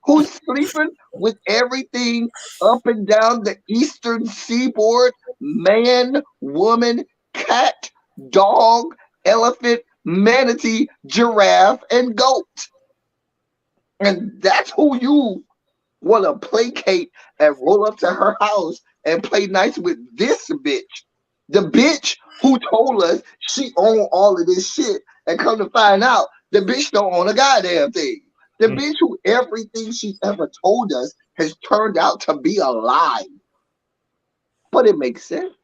who's sleeping with everything up and down the eastern seaboard, man, woman, cat, dog, elephant, manatee, giraffe, and goat. And that's who you want to placate and roll up to her house and play nice with this bitch. The bitch who told us she owned all of this shit, and come to find out, the bitch don't own a goddamn thing. The bitch who everything she's ever told us has turned out to be a lie. But it makes sense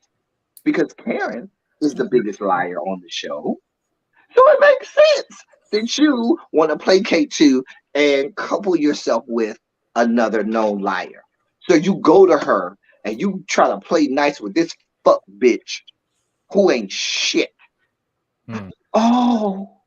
because Karen is the biggest liar on the show. So it makes sense that you want to placate to and couple yourself with another known liar. So you go to her and you try to play nice with this fuck bitch who ain't shit. Oh,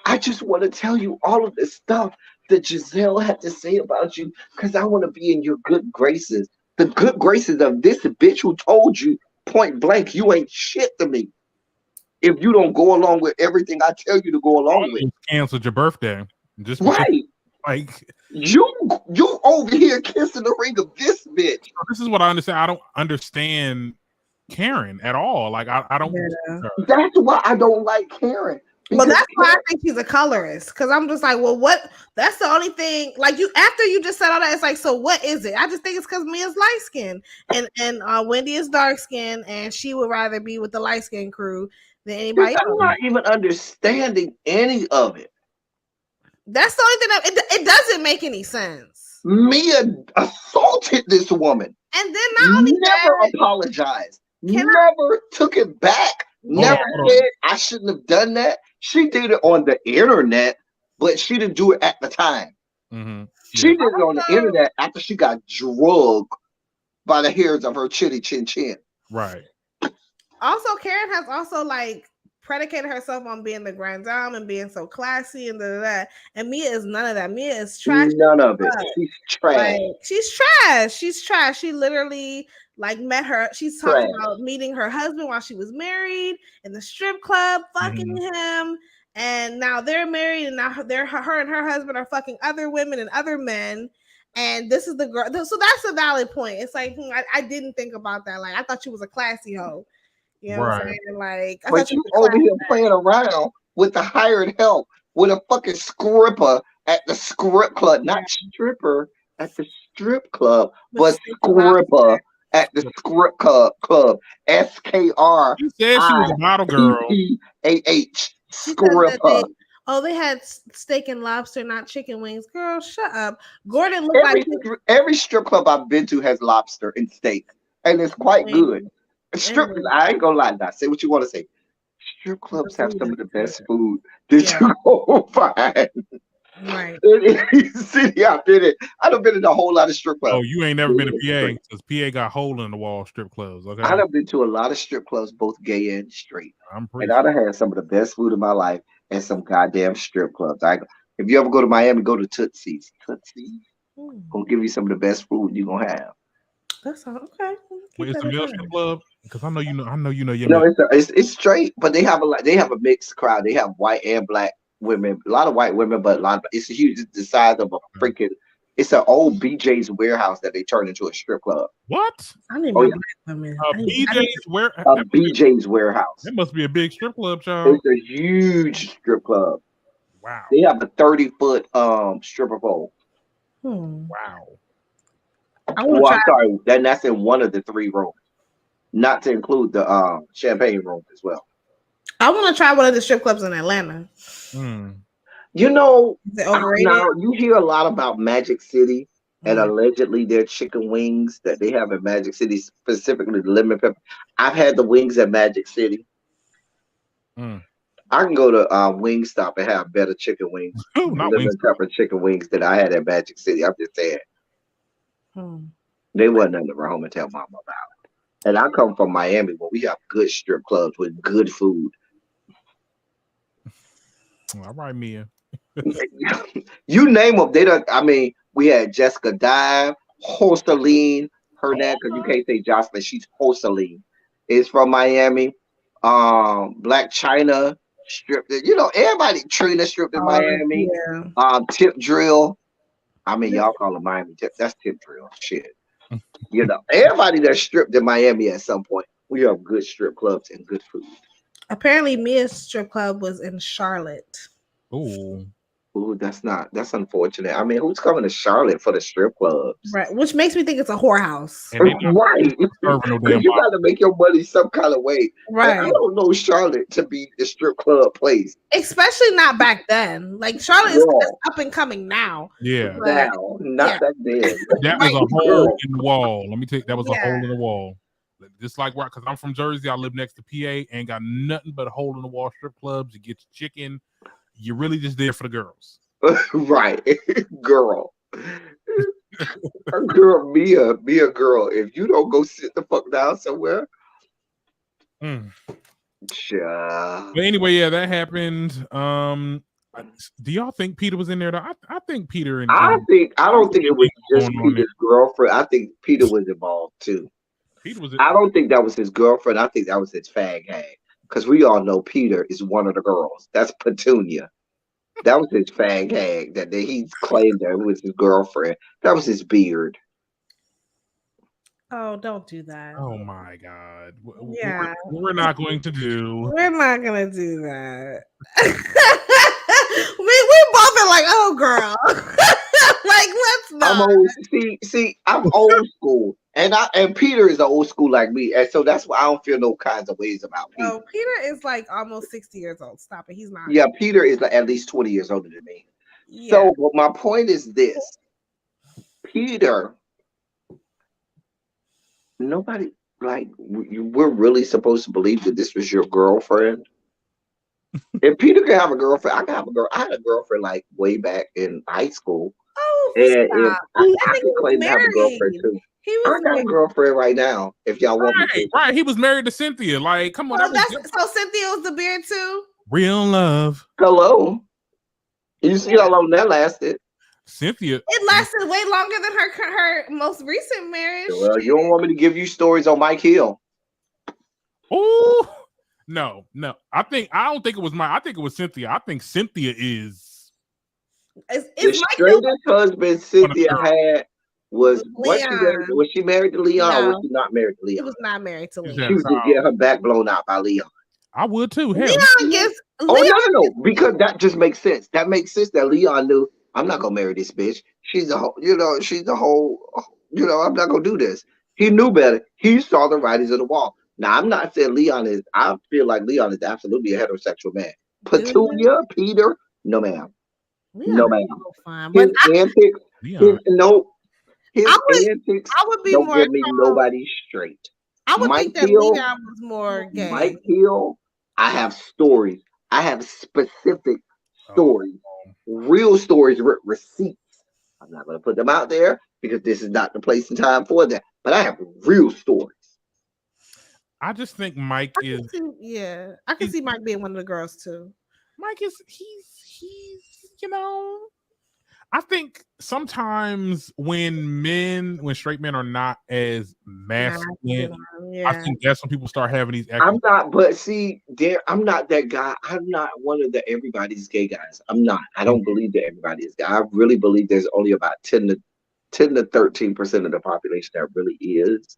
I just want to tell you all of this stuff that Giselle had to say about you because I want to be in your good graces. The good graces of this bitch who told you point blank, you ain't shit to me. If you don't go along with everything I tell you to go along with. Canceled your birthday. Just right. Like you over here kissing the ring of this bitch. This is what I understand. I don't understand Karen at all. Like I don't. Yeah. That's why I don't like Karen. Well, that's why I think she's a colorist. Because I'm just like, well, what? That's the only thing. Like you, after you just said all that, it's like, so what is it? I just think it's because Mia's light skin and Wendy is dark skin, and she would rather be with the light skin crew than anybody else. I'm not even understanding any of it. That's the only thing it doesn't make any sense. Mia assaulted this woman, and then not only never apologized, never took it back, never said I shouldn't have done that. She did it on the internet, but she didn't do it at the time. She did it on the internet after she got drugged by the hairs of her chitty chin chin. Right. Also, Karen has also like predicated herself on being the grand dame and being so classy and da. And Mia is none of that. Mia is trash. None of it. She's trash. Like, she's trash. She's trash. She literally like met her. She's talking about meeting her husband while she was married in the strip club, fucking him. And now they're married, and now her and her husband are fucking other women and other men. And this is the girl. So that's a valid point. It's like I didn't think about that. Like I thought she was a classy hoe. You know what I'm saying? Like, but you over here playing around with the hired help with a fucking scripper at the strip club, not stripper at the strip club, but scripper at the strip club. SKR. You said she was a model girl. PPAH. Scripper. They had steak and lobster, not chicken wings. Girl, shut up. Gordon looked like every strip club I've been to has lobster and steak, and it's quite good. I ain't gonna lie now. Say what you want to say. Strip clubs have some of the best food that you go find. Right. City I've been in. I done been in a whole lot of strip clubs. Oh, you ain't never been to PA because PA got hole in the wall strip clubs. Okay. I done been to a lot of strip clubs, both gay and straight. And I done had some of the best food in my life and some goddamn strip clubs. If you ever go to Miami, go to Tootsie's. Gonna give you some of the best food you're gonna have. That's all okay. Wait, it's a male strip club? Because I know you know your no, it's straight, but they have a mixed crowd. They have white and black women, a lot of white women, but it's huge. It's the size of a freaking. It's an old BJ's warehouse that they turned into a strip club. What? I didn't know women. BJ's warehouse. That must be a big strip club, child. It's a huge strip club. Wow. They have a 30-foot stripper pole. Wow. I'm sorry. That's in one of the 3 rooms, not to include the champagne room as well. I want to try one of the strip clubs in Atlanta. You know, now you hear a lot about Magic City and allegedly their chicken wings that they have in Magic City, specifically the lemon pepper. I've had the wings at Magic City. I can go to Wingstop and have better chicken wings, lemon pepper chicken wings that I had at Magic City. I'm just saying. They wasn't nothing wrong to tell mama about it. And I come from Miami where we have good strip clubs with good food. All right, Mia. You name them. They don't. I mean, we had Jessica Dive, Joseline Hernandez, because you can't say Jocelyn. She's Joseline. Is from Miami. Black China stripped. You know, everybody. Trina stripped in Miami. Tip Drill. I mean, y'all call it Miami Tip. That's Tip Drill. Shit. You know, everybody that stripped in Miami at some point. We have good strip clubs and good food. Apparently, Mia's strip club was in Charlotte. Oh, Ooh, that's unfortunate. I mean, who's coming to Charlotte for the strip clubs? Right, which makes me think it's a whorehouse. and they not Right. serving no Because damn you body. got to make your money some kind of way. And I Right. don't know Charlotte to be the strip club place. Especially not back then. Like Charlotte is Girl, up and coming now. Yeah, But now, yeah, not back then. that was right. a hole Girl, in the wall. Let me tell you, that was a Yeah. hole in the wall. Just like where, because I'm from Jersey, I live next to PA, ain't got nothing but a hole in the wall strip clubs. You get your chicken. You're really just there for the girls. right. Girl. Girl, Mia, girl. If you don't go sit the fuck down somewhere, Mm. yeah. But anyway, yeah, that happened. Do y'all think Peter was in there? I think Peter and I don't think it was just going on there. Peter's girlfriend. I think Peter was involved too. Peter was. I don't think that was his girlfriend. I think that was his fag hag. Because we all know Peter is one of the girls. That's Petunia. That was his fag hag that he claimed that it was his girlfriend. That was his beard. Oh, don't do that. Oh my God. Yeah. We're not going to do. We're not gonna do that. we both been like, oh girl. Like, let's I'm not. old. See, I'm old school, and Peter is old school like me, and so that's why I don't feel no kinds of ways about Peter. Oh, Peter is like almost 60 years old. Stop it. He's not. Yeah, Peter is like at least 20 years older than me. Yeah. So, but my point is this: Peter, nobody like we're really supposed to believe that this was your girlfriend. If Peter can have a girlfriend, I can have a girl. I had a girlfriend like way back in high school. Oh, And if stop. I I can think he was claim to have a girlfriend married. too. He I was got a married. girlfriend right now. If y'all want me to. Right. He was married to Cynthia. Like, come on. Well, That that's so Cynthia was the beard too. real love. Hello. You see how long that lasted? Cynthia. It lasted way longer than her most recent marriage. Well, you don't want me to give you stories on Mike Hill. Oh no. I don't think it was I think it was Cynthia. I think Cynthia is It's The Mike straightest husband Cynthia girl. had was Leon. was she married to Leon or was No. she not married to He Leon? was not married to She's Leon. She was just getting her back blown out by Leon. I would too. Hell, Leon gets Oh no, because that just makes sense. That makes sense that Leon knew I'm not gonna marry this bitch. She's a whole, she's a whole, I'm not gonna do this. He knew better. He saw the writings on the wall. Now I'm not saying Leon is. I feel like Leon is absolutely a heterosexual man. Petunia, Peter, no ma'am, no ma'am. fine. His But antics, Leon. his antics I would be don't more give me nobody straight. I would Mike think that Hill, Leon was more gay. Mike Hill, I have stories. I have specific stories, real stories, receipts. I'm not going to put them out there because this is not the place and time for that. But I have real stories. I just think Mike is. I can see Mike being one of the girls too. Mike is he's I think sometimes when straight men are not as masculine, I think that's when people start having these. I'm not, but see, I'm not that guy. I'm not one of the everybody's gay guys. I'm not. I don't believe that everybody is gay. I really believe there's only about 10 to 13% of the population that really is.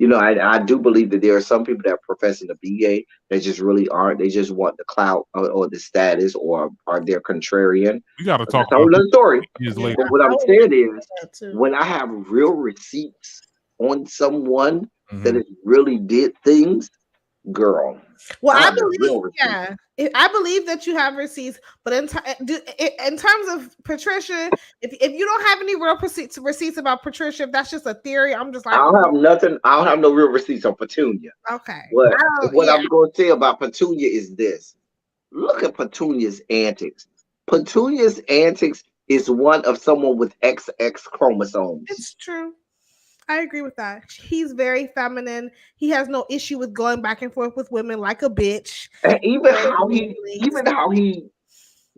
I do believe that there are some people that are professing to be gay that just really aren't. They just want the clout or the status or they're contrarian. You got to talk about another story. Later. But what I'm saying is, when I have real receipts on someone that has really did things, girl. Well, I believe that you have receipts, but in terms of Patricia, if you don't have any real receipts about Patricia, if that's just a theory, I'm just like, I don't have nothing. I don't have no real receipts on Petunia. Okay. What I'm going to say about Petunia is this: look at Petunia's antics. Petunia's antics is one of someone with XX chromosomes. It's true. I agree with that. He's very feminine. He has no issue with going back and forth with women like a bitch. And even how he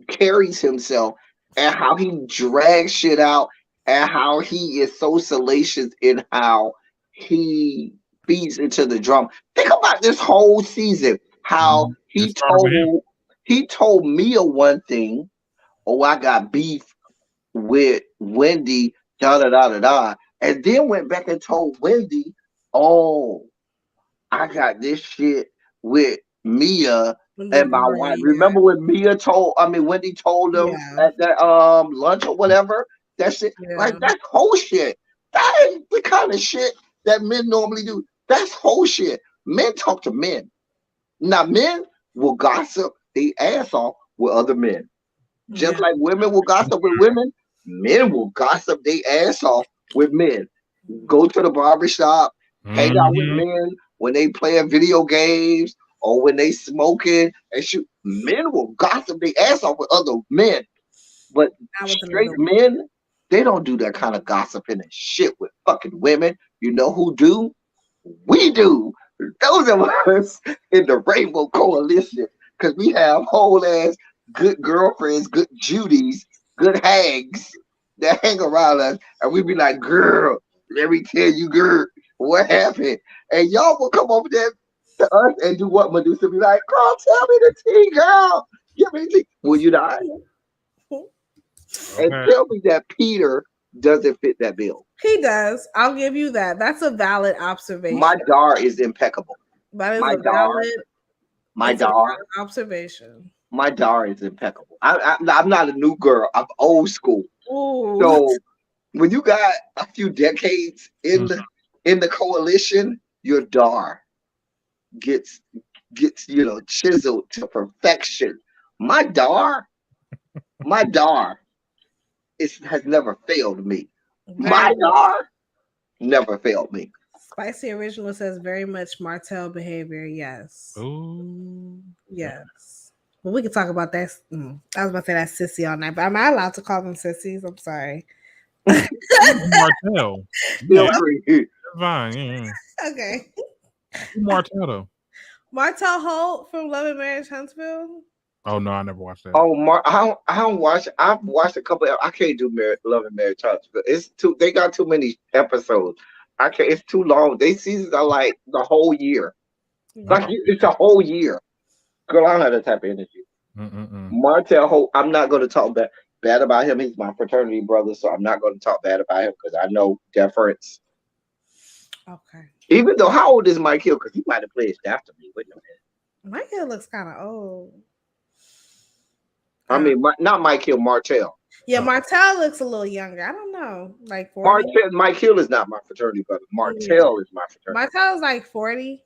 carries himself and how he drags shit out and how he is so salacious in how he feeds into the drum. Think about this whole season. How he told Mia one thing. Oh, I got beef with Wendy. Da da da da da. And then went back and told Wendy, oh, I got this shit with Mia and my wife. Yeah. Remember when Wendy told them Yeah. at that lunch or whatever? That shit, like Yeah. that's whole shit. That is the kind of shit that men normally do. That's whole shit. Men talk to men. Now men will gossip their ass off with other men. Just Yeah. like women will gossip with women, men will gossip their ass off with men. Go to the barbershop, hang out with Mhm. men when they playing video games or when they smoking and shoot. Men will gossip their ass off with other men, but Not with the straight little. men, they don't do that kind of gossiping and shit with fucking women. You know who do? We do. Those of us in the Rainbow Coalition, because we have whole ass good girlfriends, good Judies, good hags that hang around us, and we be like, "Girl, let me tell you, girl, what happened?" And y'all will come over there to us and do what Medusa be like, "Girl, tell me the tea, girl. Give me the tea." Will you not? And Okay. tell me that Peter doesn't fit that bill. He does. I'll give you that. That's a valid My observation. dar is impeccable. That is My a dar, valid. my It's a dar, valid observation. my dar is impeccable. I'm not a new girl. I'm old school. Ooh. So when you got a few decades Mhm. in the coalition, your dar gets chiseled to perfection. My dar, my dar has never failed me. Very My much. dar never failed me. Spicy Original says very much Martell behavior. Yes. Ooh. Yes. But we can talk about that. I was about to say that sissy all night, but am I allowed to call them sissies? I'm sorry. Martell. Feel Yeah, free. that's fine. Yeah. Okay. Who Martell though? Martell Holt from Love and Marriage Huntsville. Oh no, I never watched that. Oh, I don't watch. I've watched a couple. I can't do Love and Marriage Talks, but it's too. They got too many episodes. I can't. It's too long. They seasons are like the whole year. Yeah. Like it's a whole year. Girl, I don't have that type of energy. Mm-mm-mm. Martell Holt. I'm not going to talk bad about him. He's my fraternity brother, so I'm not going to talk bad about him because I know deference. Okay. Even though, how old is Mike Hill? Because he might have pledged after me. Wait a minute. My kid looks kind of old. I mean, not Mike Hill. Martell. Yeah, Martell looks a little younger. I don't know, like 40. Martell. Mike Hill is not my fraternity brother. Yeah. Martell is my fraternity. Martell's like 40.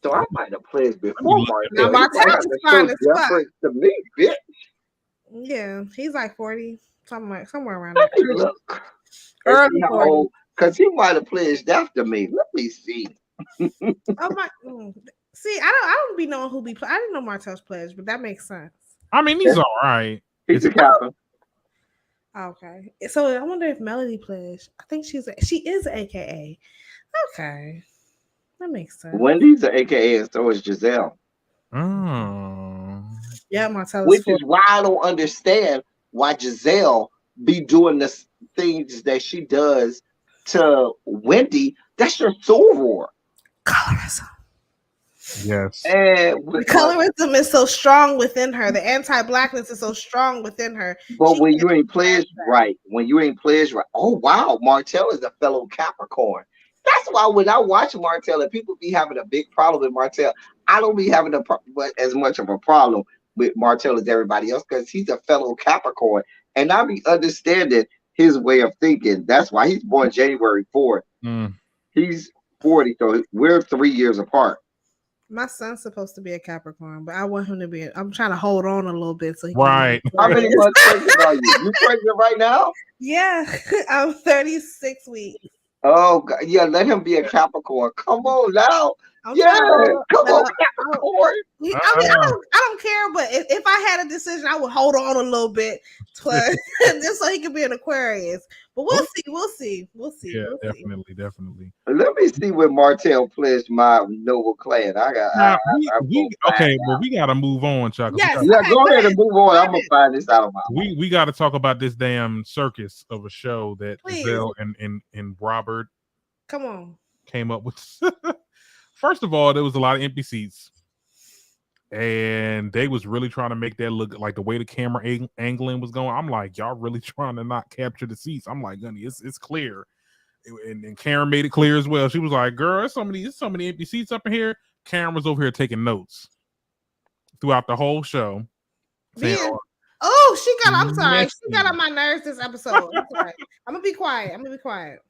So I might have pledged Let me before look at Now Martell. this. He might Martell have is to show fine as fuck. deference to me, bitch. Yeah, he's like 40, somewhere around Let there. me look and see Early how 40s. old, because he might have pledged after me. Let me see. Oh my. See, I don't be knowing who be. I didn't know Martell's pledge, but that makes sense. I mean, he's all right. He's a captain. Okay, so I wonder if Melody pledged. I think she is AKA. Okay, that makes sense. Wendy's an AKA, and so is Giselle. Oh. Yeah, Martell is Which 40. is why I don't understand why Giselle be doing the things that she does to Wendy. That's your soror. Colorism. Yes. And The colorism is so strong within her. The anti-blackness is so strong within her. but when you ain't pledged right, oh wow, Martell is a fellow Capricorn. That's why when I watch Martell and people be having a big problem with Martell, I don't be having as much of a problem with Martell as everybody else because he's a fellow Capricorn, and I be understanding his way of thinking. That's why he's born January 4th. Mm. He's 40, so we're 3 years apart. My son's supposed to be a Capricorn, but I want him to be. I'm trying to hold on a little bit so he Right. can. How many months pregnant are you? You pregnant right now? Yeah, I'm 36 weeks. Oh, God. Yeah, let him be a Capricorn. Come on now. I'm Yeah, trying to hold. come on, I Capricorn. mean, I don't care, but if I had a decision, I would hold on a little bit just so he could be an Aquarius. But we'll see. Yeah, definitely. Let me see when Martell pledged my noble clan. Okay, but we gotta move on, Chuck. Yes, Yeah, go ahead and move on. I'm gonna find this out of my. We got to talk about this damn circus of a show that Please. Giselle and Robert Come on came up with. First of all, there was a lot of empty seats, and they was really trying to make that look like the way the camera angling was going. I'm like, y'all really trying to not capture the seats? I'm like, honey, it's clear. and Karen made it clear as well. She was like, "Girl, there's so many empty seats up in here." Karen was over here taking notes throughout the whole show. Saying, she got. I'm sorry. messy. She got on my nerves this episode. I'm sorry. I'm gonna be quiet.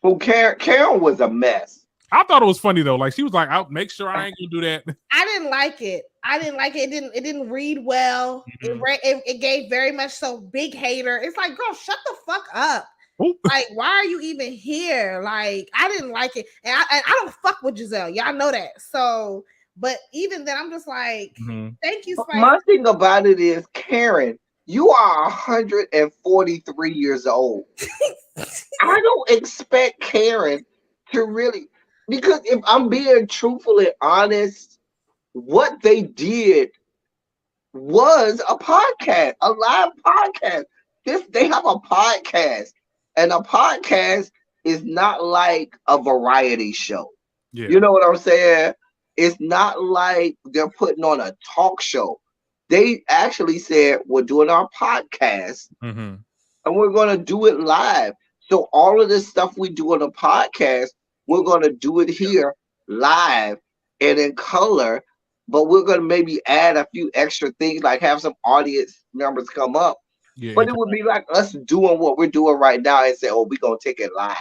Well, Karen was a mess. I thought it was funny though. Like she was like, "I'll make sure I ain't gonna do that." I didn't like it. It didn't read well. Mhm. It gave very much so big hater. It's like, girl, shut the fuck up. Ooh. Like, why are you even here? Like, I didn't like it, and I don't fuck with Giselle. Y'all know that. So, but even then, I'm just like, thank you, Spice. My thing about it is, Karen, you are 143 years old. I don't expect Karen to really, because if I'm being truthful and honest, what they did was a podcast, a live podcast. They have a podcast, and a podcast is not like a variety show. Yeah. You know what I'm saying? It's not like they're putting on a talk show. They actually said, we're doing our podcast and we're going to do it live. So all of this stuff we do on a podcast, we're going to do it here live and in color, but we're going to maybe add a few extra things, like have some audience members come up. Yeah, but it would be like us doing what we're doing right now and say, oh, we're going to take it live.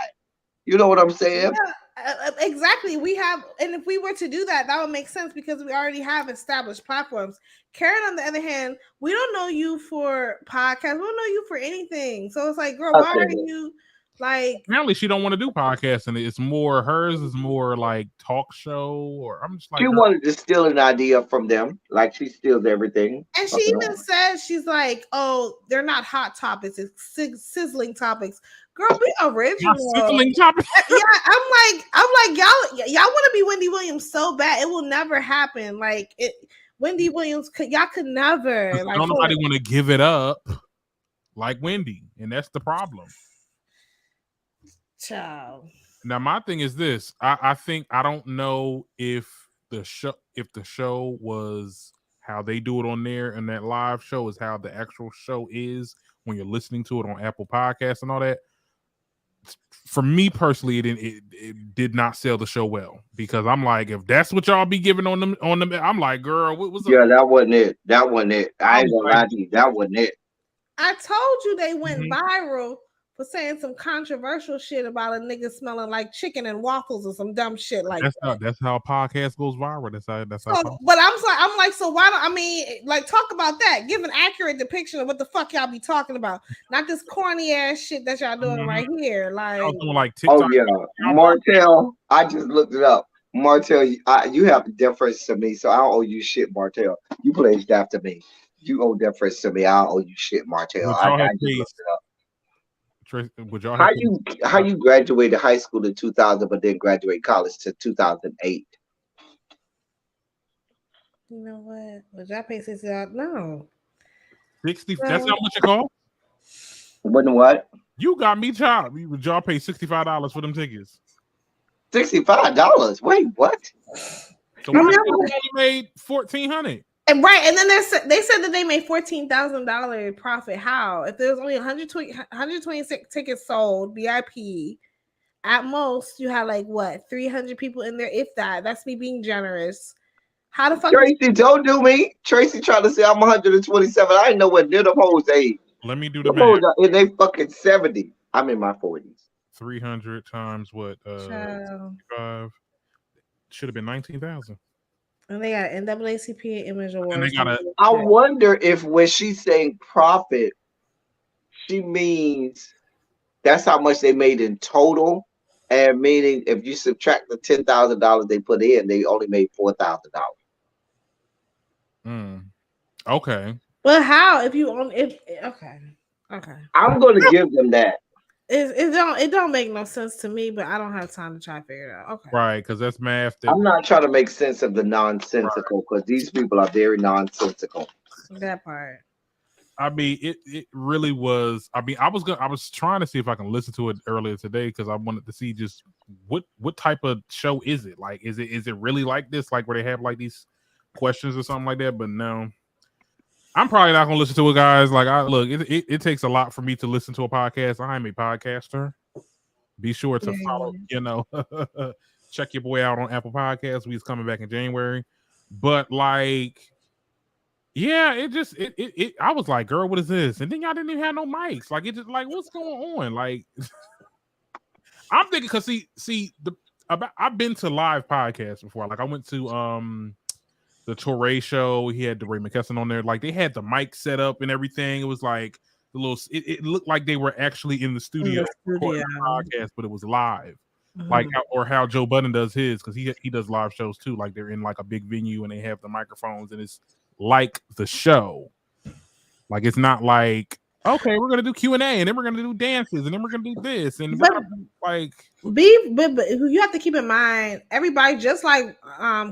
You know what I'm saying? Yeah, exactly. We have, and if we were to do that, that would make sense because we already have established platforms. Karen, on the other hand, we don't know you for podcasts. We don't know you for anything. So it's like, girl, why are you like? Apparently, she don't want to do podcasts, and it's more hers is more like talk show. Or I'm just like, she wanted to steal an idea from them, like she steals everything. And she even said, she's like, oh, they're not hot topics; it's sizzling topics. Girl, be original. Sizzling topics. Yeah, I'm like, y'all want to be Wendy Williams so bad, it will never happen. Like it. Wendy Williams, y'all could never. Like, don't nobody want to give it up like Wendy, and that's the problem. Child. Now, my thing is this: I think I don't know if the show was how they do it on there, and that live show is how the actual show is when you're listening to it on Apple Podcasts and all that. For me personally, it did not sell the show well, because I'm like, if that's what y'all be giving on them, I'm like, girl, what was that wasn't it. That wasn't it. I ain't gonna lie to you, that wasn't it. I told you they went viral for saying some controversial shit about a nigga smelling like chicken and waffles or some dumb shit like that. That's how a podcast goes viral. That's how. But I'm like, so why don't, I mean, like, talk about that? Give an accurate depiction of what the fuck y'all be talking about, not this corny ass shit that y'all doing right here. Like TikTok. Oh yeah, Martell. I just looked it up. Martell, you have deference to me, so I don't owe you shit, Martell. You pledged after me. You owe deference to me. I don't owe you shit, Martell. I just looked it up. How you graduated high school in 2000 but then graduate college to 2008? You know what? Would y'all pay $60? No. 60. That's how much it cost? What? You got me chopped. Would y'all pay $65 for them tickets? $65? Wait, what? So why only made $1,400? And right, and then they said that they made $14,000 profit. How? If there was only 126 tickets sold, VIP, at most you had like what, 300 people in there, if that. That's me being generous. How the fuck? Tracy, don't do me. Tracy trying to say I'm 127. I ain't know what near the hoes age. Let me do the math. In they fucking 70. I'm in my 40s. 300 times what? 5 should have been 19,000. And they got NAACP Image Awards. I wonder if when she's saying profit, she means that's how much they made in total, and meaning if you subtract the $10,000 they put in, they only made $4,000. Okay. But how? Okay. I'm gonna give them that. It don't make no sense to me, but I don't have time to try to figure it out. Okay. Right, because that's math. I'm not trying to make sense of the nonsensical, because these people are very nonsensical. That part. I mean, it really was. I mean, I was trying to see if I can listen to it earlier today, because I wanted to see just what type of show is it? Like, is it really like this? Like where they have like these questions or something like that? But no. I'm probably not gonna listen to it, guys. Like, it takes a lot for me to listen to a podcast. I'm a podcaster, Be sure to follow, check your boy out on Apple Podcasts. We's coming back in January. But like, yeah, it I was like, girl, what is this? And then y'all didn't even have no mics. Like, it just like, what's going on? Like, I'm thinking because I've been to live podcasts before. Like, I went to the Torre show. He had DeRay McKesson on there. Like, they had the mic set up and everything. It was like the little. It looked like they were actually in the studio recording the podcast, but it was live. Like how Joe Budden does his, because he does live shows too. Like, they're in like a big venue and they have the microphones and it's like the show. Like, it's not like, okay, we're gonna do Q&A and then we're gonna do dances and then we're gonna do this and but you have to keep in mind, everybody, just like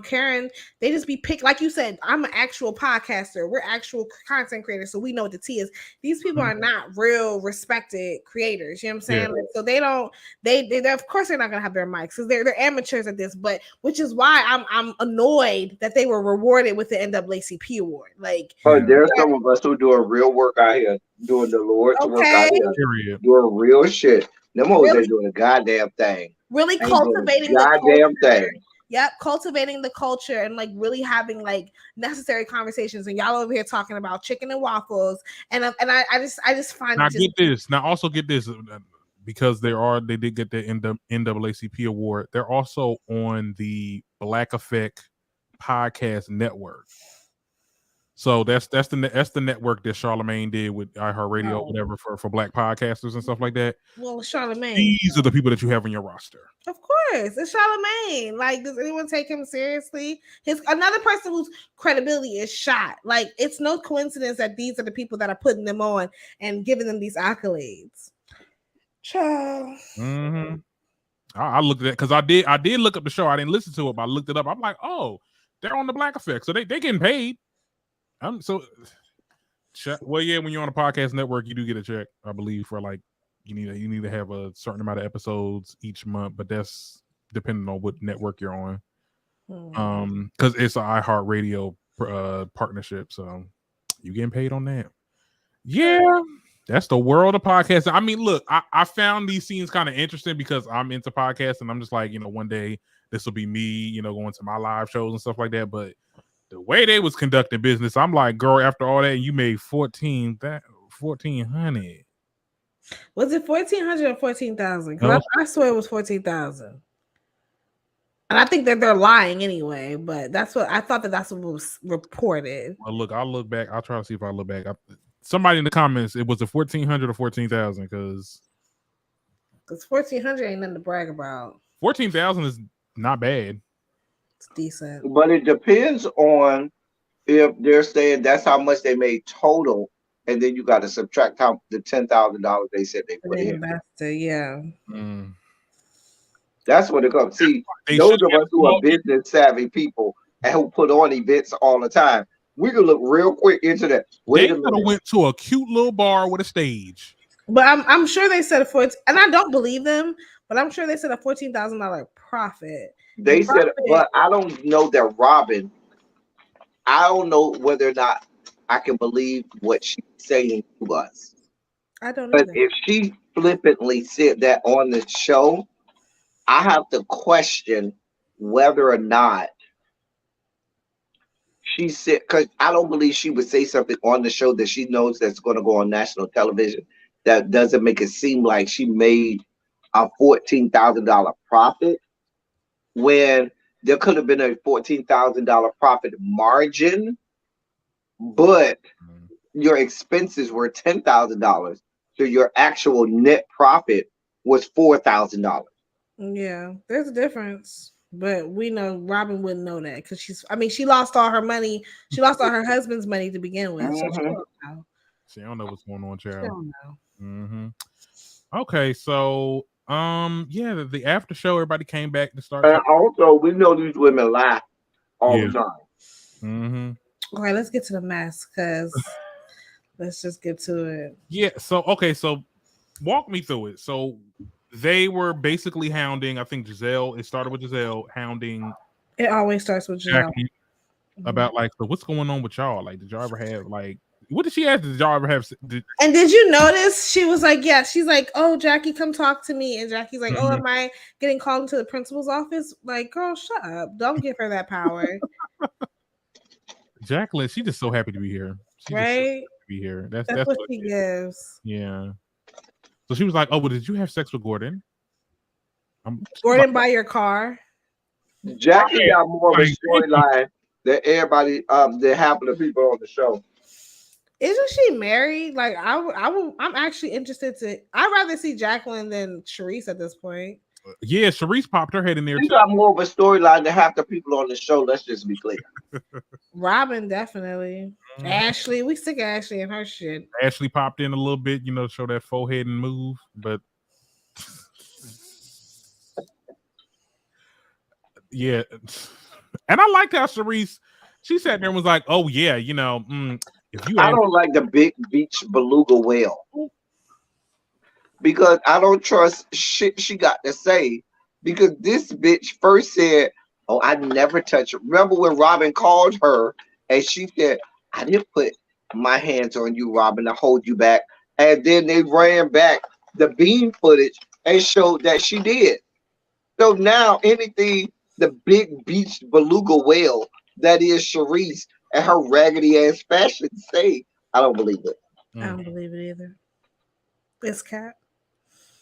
Karen, they just be picked. Like you said, I'm an actual podcaster. We're actual content creators, so we know what the T is. These people are not real respected creators. You know what I'm saying? Yeah. Like, so they don't. They of course they're not gonna have their mics because they're amateurs at this. But which is why I'm annoyed that they were rewarded with the NAACP award. Like, there's some of us who doing real work out here, doing the Lord's work out here, doing real shit. Them hoes ain't doing a goddamn thing. Really cultivating the goddamn thing. Yep, cultivating the culture and like really having like necessary conversations. And y'all over here talking about chicken and waffles. And I just find now get this. Now also get this, because they did get the NAACP award. They're also on the Black Effect Podcast Network. So that's the network that Charlamagne did with iHeartRadio, whatever, for black podcasters and stuff like that. Well, Charlamagne, these are the people that you have on your roster. Of course, it's Charlamagne. Like, does anyone take him seriously? Another person whose credibility is shot. Like, it's no coincidence that these are the people that are putting them on and giving them these accolades. Child. Mm-hmm. I looked at it because I did look up the show. I didn't listen to it, but I looked it up. I'm like, oh, they're on the Black Effect, so they getting paid. Well, yeah, when you're on a podcast network, you do get a check, I believe, for like you need to have a certain amount of episodes each month, but that's depending on what network you're on. Because it's an iHeartRadio partnership, so you getting paid on that. Yeah, that's the world of podcasting. I mean, look, I found these scenes kind of interesting because I'm into podcasts, and I'm just like, one day this will be me, going to my live shows and stuff like that, but the way they was conducting business, I'm like, girl, after all that, you made 1,400. Was it 1,400 or 14,000? Because I swear it was 14,000. And I think that they're lying anyway, but that's what I thought that's what was reported. Well, look, I'll look back. I'll try to see if I look back. Somebody in the comments, it was a 1,400 or 14,000 because 1,400 ain't nothing to brag about. 14,000 is not bad. It's decent. But it depends on if they're saying that's how much they made total, and then you got to subtract out the $10,000 they said they put in. Yeah. That's what it comes. See, those of us who are business savvy people and who put on events all the time, we can look real quick into that. They could have went to a cute little bar with a stage. But I'm sure they said and I don't believe them, but I'm sure they said a $14,000 profit. They said, but I don't know that Robin. I don't know whether or not I can believe what she's saying to us. I don't know. But if she flippantly said that on the show, I have to question whether or not she said, because I don't believe she would say something on the show that she knows that's going to go on national television that doesn't make it seem like she made a $14,000 profit when there could have been a $14,000 profit margin, but your expenses were $10,000, so your actual net profit was $4,000. Yeah, there's a difference, but we know Robin wouldn't know that because she lost all her money. She lost all her husband's money to begin with. So she don't know what's going on, child. She don't know. Okay, so the after show, everybody came back to start. And also, we know these women lie all the time. All right, let's get to the mess because let's just get to it. Yeah. So walk me through it. So they were basically hounding. I think Giselle. It started with Giselle hounding. It always starts with Giselle about like, so what's going on with y'all? Like, did y'all ever have like? What did she ask? Did y'all ever have? And did you notice she was like, yeah, she's like, oh, Jackie, come talk to me. And Jackie's like, oh, am I getting called into the principal's office? Like, girl, shut up. Don't give her that power. Jacqueline, she's just so happy to be here. She's right? Just so happy to be here. That's what she gives. Yeah. So she was like, oh, well, did you have sex with Gordon? Gordon by your car? Jackie got more of a storyline than everybody, than half of the people on the show. Isn't she married? Like I'm actually interested to. I'd rather see Jacqueline than Sharice at this point. Yeah, Sharice popped her head in there. She got more of a storyline than half the people on the show. Let's just be clear. Robin definitely. Ashley, we sick of Ashley and her shit. Ashley popped in a little bit, show that forehead and move, but yeah. And I liked how Sharice, she sat there and was like, "Oh yeah, if you." I don't like the big beach beluga whale because I don't trust shit she got to say. Because this bitch first said, "Oh, I never touch it." Remember when Robin called her and she said, "I didn't put my hands on you, Robin, to hold you back." And then they ran back the beam footage and showed that she did. So now anything the big beach beluga whale that is Sharice and her raggedy ass fashion say, I don't believe it. I don't believe it either. It's cat.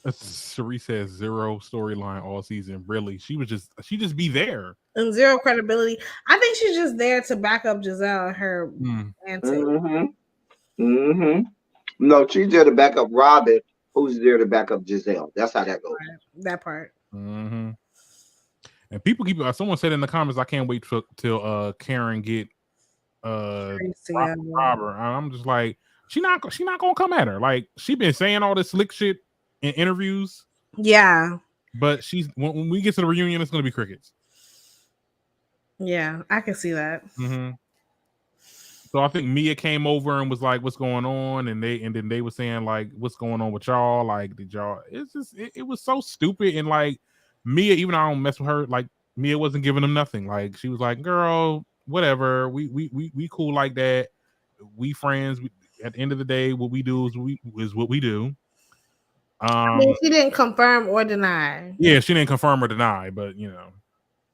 Sharice has zero storyline all season. Really, she just be there and zero credibility. I think she's just there to back up Giselle and her antics. No, she's there to back up Robin, who's there to back up Giselle. That's how that goes. That part. And people keep. Someone said in the comments, "I can't wait till Karen get Robert." I'm just like, she not gonna come at her. Like she been saying all this slick shit in interviews. Yeah, but when we get to the reunion, it's gonna be crickets. Yeah, I can see that. So I think Mia came over and was like, "What's going on?" And then they were saying like, "What's going on with y'all?" Like, did y'all? It's just it was so stupid. And like Mia, even though I don't mess with her, like Mia wasn't giving them nothing. Like she was like, "Girl, whatever. We cool like that. We friends. At the end of the day, what we do is what we do." I mean, she didn't confirm or deny. Yeah, she didn't confirm or deny, but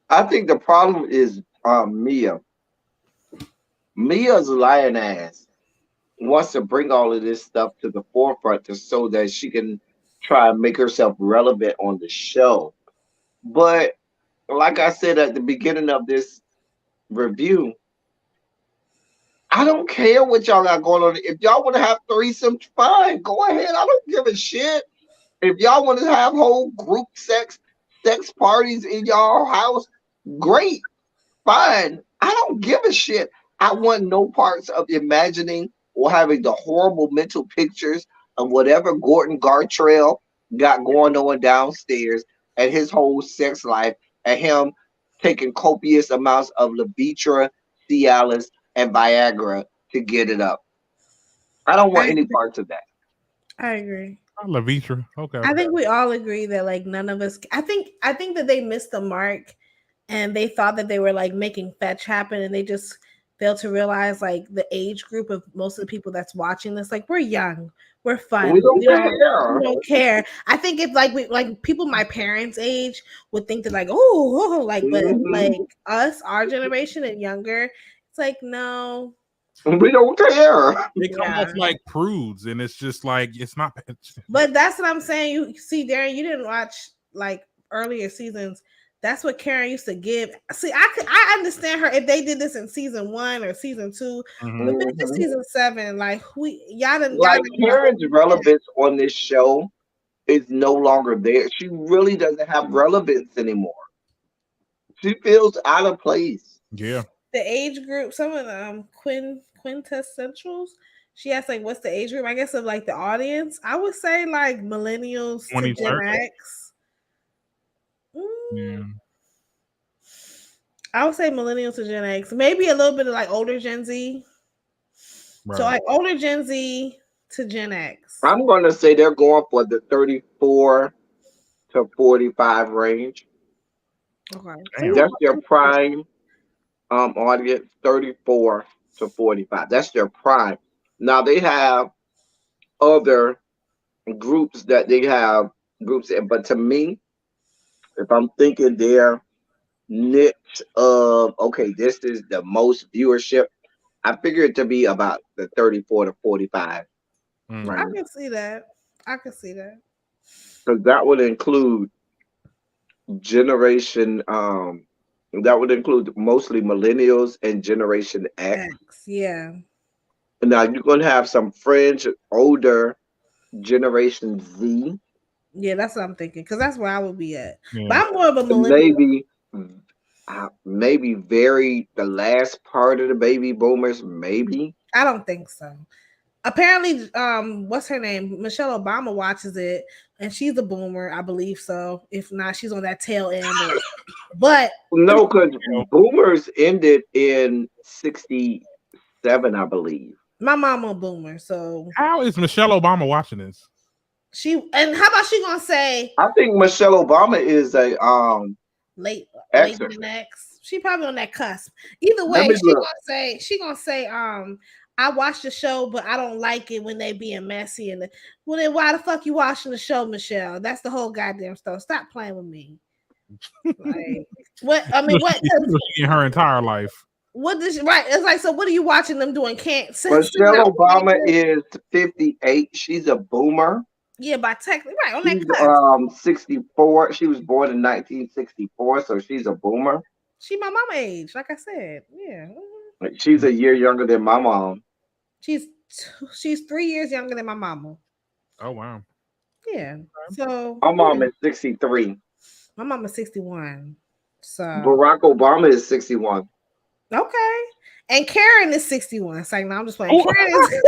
I think the problem is Mia. Mia's lying ass wants to bring all of this stuff to the forefront so that she can try and make herself relevant on the show. But like I said at the beginning of this review, I don't care what y'all got going on. If y'all want to have threesomes, fine, go ahead. I don't give a shit. If y'all want to have whole group sex parties in y'all house, great, fine. I don't give a shit. I want no parts of imagining or having the horrible mental pictures of whatever Gordon Gartrell got going on downstairs and his whole sex life and him taking copious amounts of Levitra, Cialis, and Viagra to get it up. I don't want any parts of that. I agree. Levitra. Okay. I think we all agree that like none of us. I think that they missed the mark, and they thought that they were like making fetch happen, and they just failed to realize like the age group of most of the people that's watching this. Like we're young, we're fun. We don't care. I think if like people my parents' age would think that like like, but like us, our generation and younger, it's like no. We don't care. They come off like prudes, and it's just like it's not. But that's what I'm saying. You see, Darren, you didn't watch like earlier seasons. That's what Karen used to give. See, I understand her if they did this in season 1 or season 2, but this is season 7. Like Karen's relevance on this show is no longer there. She really doesn't have relevance anymore. She feels out of place. Yeah. The age group, some of the quintessentials. She asked like, "What's the age group?" I guess of like the audience. I would say like millennials to Gen X. Yeah. I would say millennials to Gen X. Maybe a little bit of like older Gen Z. Right. So like older Gen Z to Gen X. I'm going to say they're going for the 34 to 45 range. Okay. That's their prime audience, 34 to 45. That's their prime. Now they have other groups that they have groups in, but to me, if I'm thinking their niche of okay, this is the most viewership, I figure it to be about the 34 to 45 I range. can see that. I can see that. Because that would include generation that would include mostly millennials and generation X. X, yeah. Now you're gonna have some fringe older generation Z, Yeah, that's what I'm thinking. Because that's where I would be at. But Yeah. I'm more of a and millennial. maybe very the last part of the baby boomers, maybe. I don't think so. Apparently, what's her name? Michelle Obama watches it, and she's a boomer, I believe so. If not, she's on that tail end. But No, because boomers ended in 67, I believe. my mama a boomer, so How is Michelle Obama watching this? she. And how about she gonna say I think Michelle Obama is a late Xer. Gen X? She probably on that cusp. Either Let way, me look. she gonna say I watched the show, but I don't like it when they being messy. Well, then why the fuck you watching the show, Michelle? That's the whole goddamn story. Stop playing with me. Like what? I mean, what? In her entire life. What does right? It's like, so what are you watching them doing? Can't Michelle Obama is 58. She's a boomer. yeah, by technically right on that She's cusp. 64. She was born in 1964, so she's a boomer. She my mama age, like I said. Yeah, She's a year younger than my mom. she's she's 3 years younger than my mama. Oh wow. Yeah, so My mom is 63. my mama's 61. So Barack Obama is 61. okay, and Karen is 61. It's like no, I'm just playing. Oh. Karen is.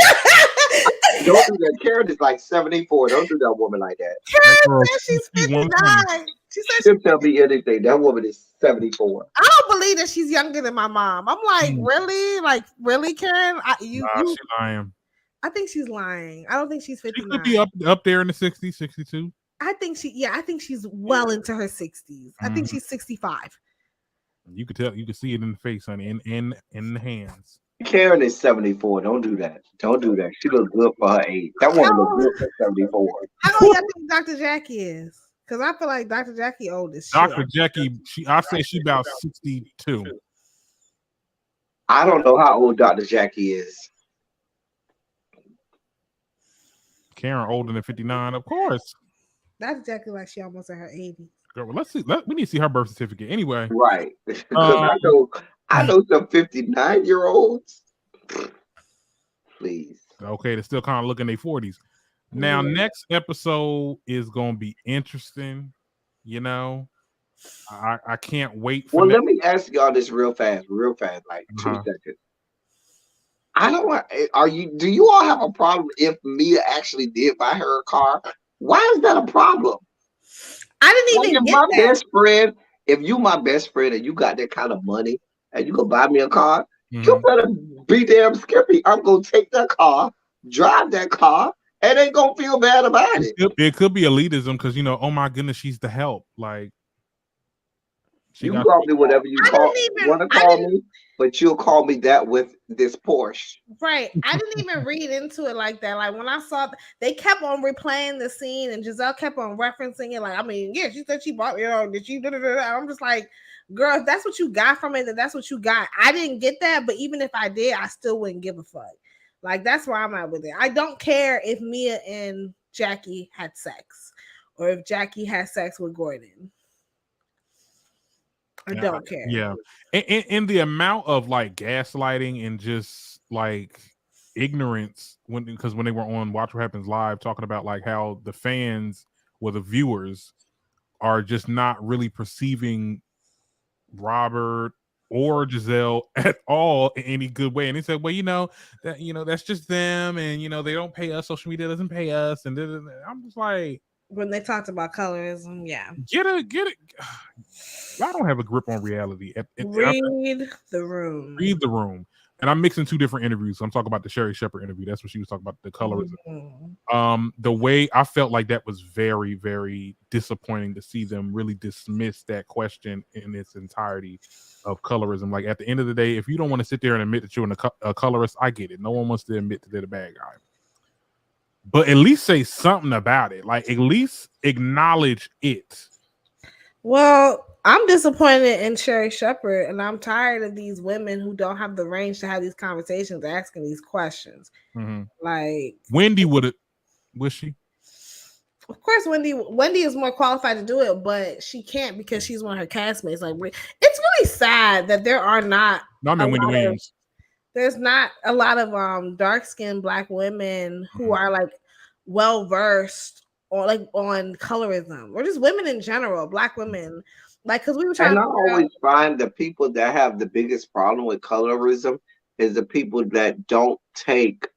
Don't do that. Karen is like 74. Don't do that woman like that. Karen said she's 59. She said She'll tell me anything. That woman is 74. I don't believe that she's younger than my mom. I'm like, really? Like, really, Karen? She's lying. I think she's lying. I don't think she's 59. She could be up there in the 60s, 62. I think she's well into her 60s. I think she's 65. You could tell, you could see it in the face, honey, in the hands. Karen is 74. Don't do that. Don't do that. She looks good for her age. That woman looks good for 74. How old y'all think Dr. Jackie is? Because I feel like Dr. Jackie old as shit. Dr. Jackie, I say she about 62. I don't know how old Dr. Jackie is. Karen older than 59, of course. Dr. Jackie like she almost at her 80s. Girl, well, let's see. We need to see her birth certificate anyway. Right. Because I know some 59-year-olds. Please. Okay, they're still kind of looking their 40s. Now, next episode is going to be interesting. You know, I can't wait for. Well, let me ask y'all this real fast, like 2 seconds. I don't want. Do you all have a problem if Mia actually did buy her a car? Why is that a problem? I didn't even get my that. best friend. If you my best friend and you got that kind of money and you can buy me a car, you better be damn skippy. I'm gonna take that car, drive that car, and ain't gonna feel bad about it. It could be elitism because oh my goodness, she's the help. Like you call me whatever you want to call me, but you'll call me that with this Porsche. Right. I didn't even read into it like that. Like when I saw they kept on replaying the scene and Giselle kept on referencing it. Like, I mean, yeah, she said she bought, did she? I'm just like, girl, if that's what you got from it, then that's what you got. I didn't get that, but even if I did, I still wouldn't give a fuck. Like, that's where I'm at with it. I don't care if Mia and Jackie had sex or if Jackie had sex with Gordon. I don't care. Yeah. And the amount of like gaslighting and just like ignorance because when they were on Watch What Happens Live talking about like how the fans or the viewers are just not really perceiving Robert or Giselle at all in any good way. And he said, well, that's just them and they don't pay us, social media doesn't pay us, and I'm just like, when they talked about colorism, yeah. Get it. Y'all don't have a grip on reality. Read the room. Read the room. and I'm mixing two different interviews. So I'm talking about the Sherry Shepherd interview. That's what she was talking about, the colorism. The way I felt like that was very, very disappointing to see them really dismiss that question in its entirety of colorism. Like at the end of the day, if you don't want to sit there and admit that you're a colorist, I get it. No one wants to admit that they're the bad guy. But at least say something about it. Like at least acknowledge it. Well, I'm disappointed in Sherry Shepherd, and I'm tired of these women who don't have the range to have these conversations, asking these questions. Like Wendy was she? Of course, Wendy is more qualified to do it, but she can't because she's one of her castmates. Like it's really sad that there are not. No, I mean Wendy Williams. There's not a lot of dark-skinned Black women who are like well versed or like on colorism, or just women in general, Black women. Like, because we were trying. And I always find the people that have the biggest problem with colorism is the people that don't take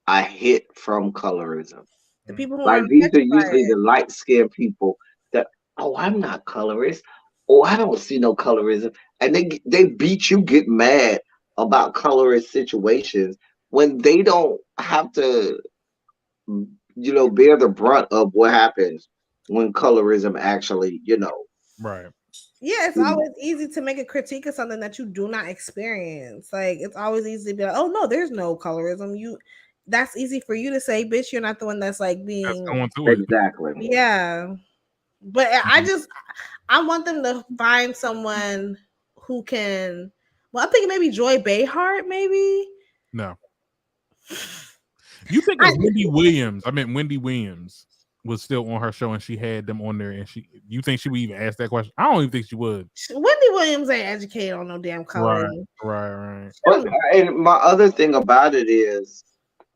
a hit from colorism. The people who like these are usually the light-skinned people that, oh, I'm not colorist. Oh, I don't see no colorism, and they beat you, get mad about colorist situations when they don't have to, bear the brunt of what happens when colorism actually, Right. Yeah, it's always easy to make a critique of something that you do not experience. Like it's always easy to be like, oh no, there's no colorism. That's easy for you to say, bitch. You're not the one that's like being going through it. Exactly. Yeah. But I want them to find someone who can. Well, I'm thinking maybe Joy Behar, maybe. No. You think of Wendy Williams? I meant Wendy Williams was still on her show and she had them on there, and you think she would even ask that question? I don't even think she would. Wendy Williams ain't educated on no damn color. Right. And my other thing about it is,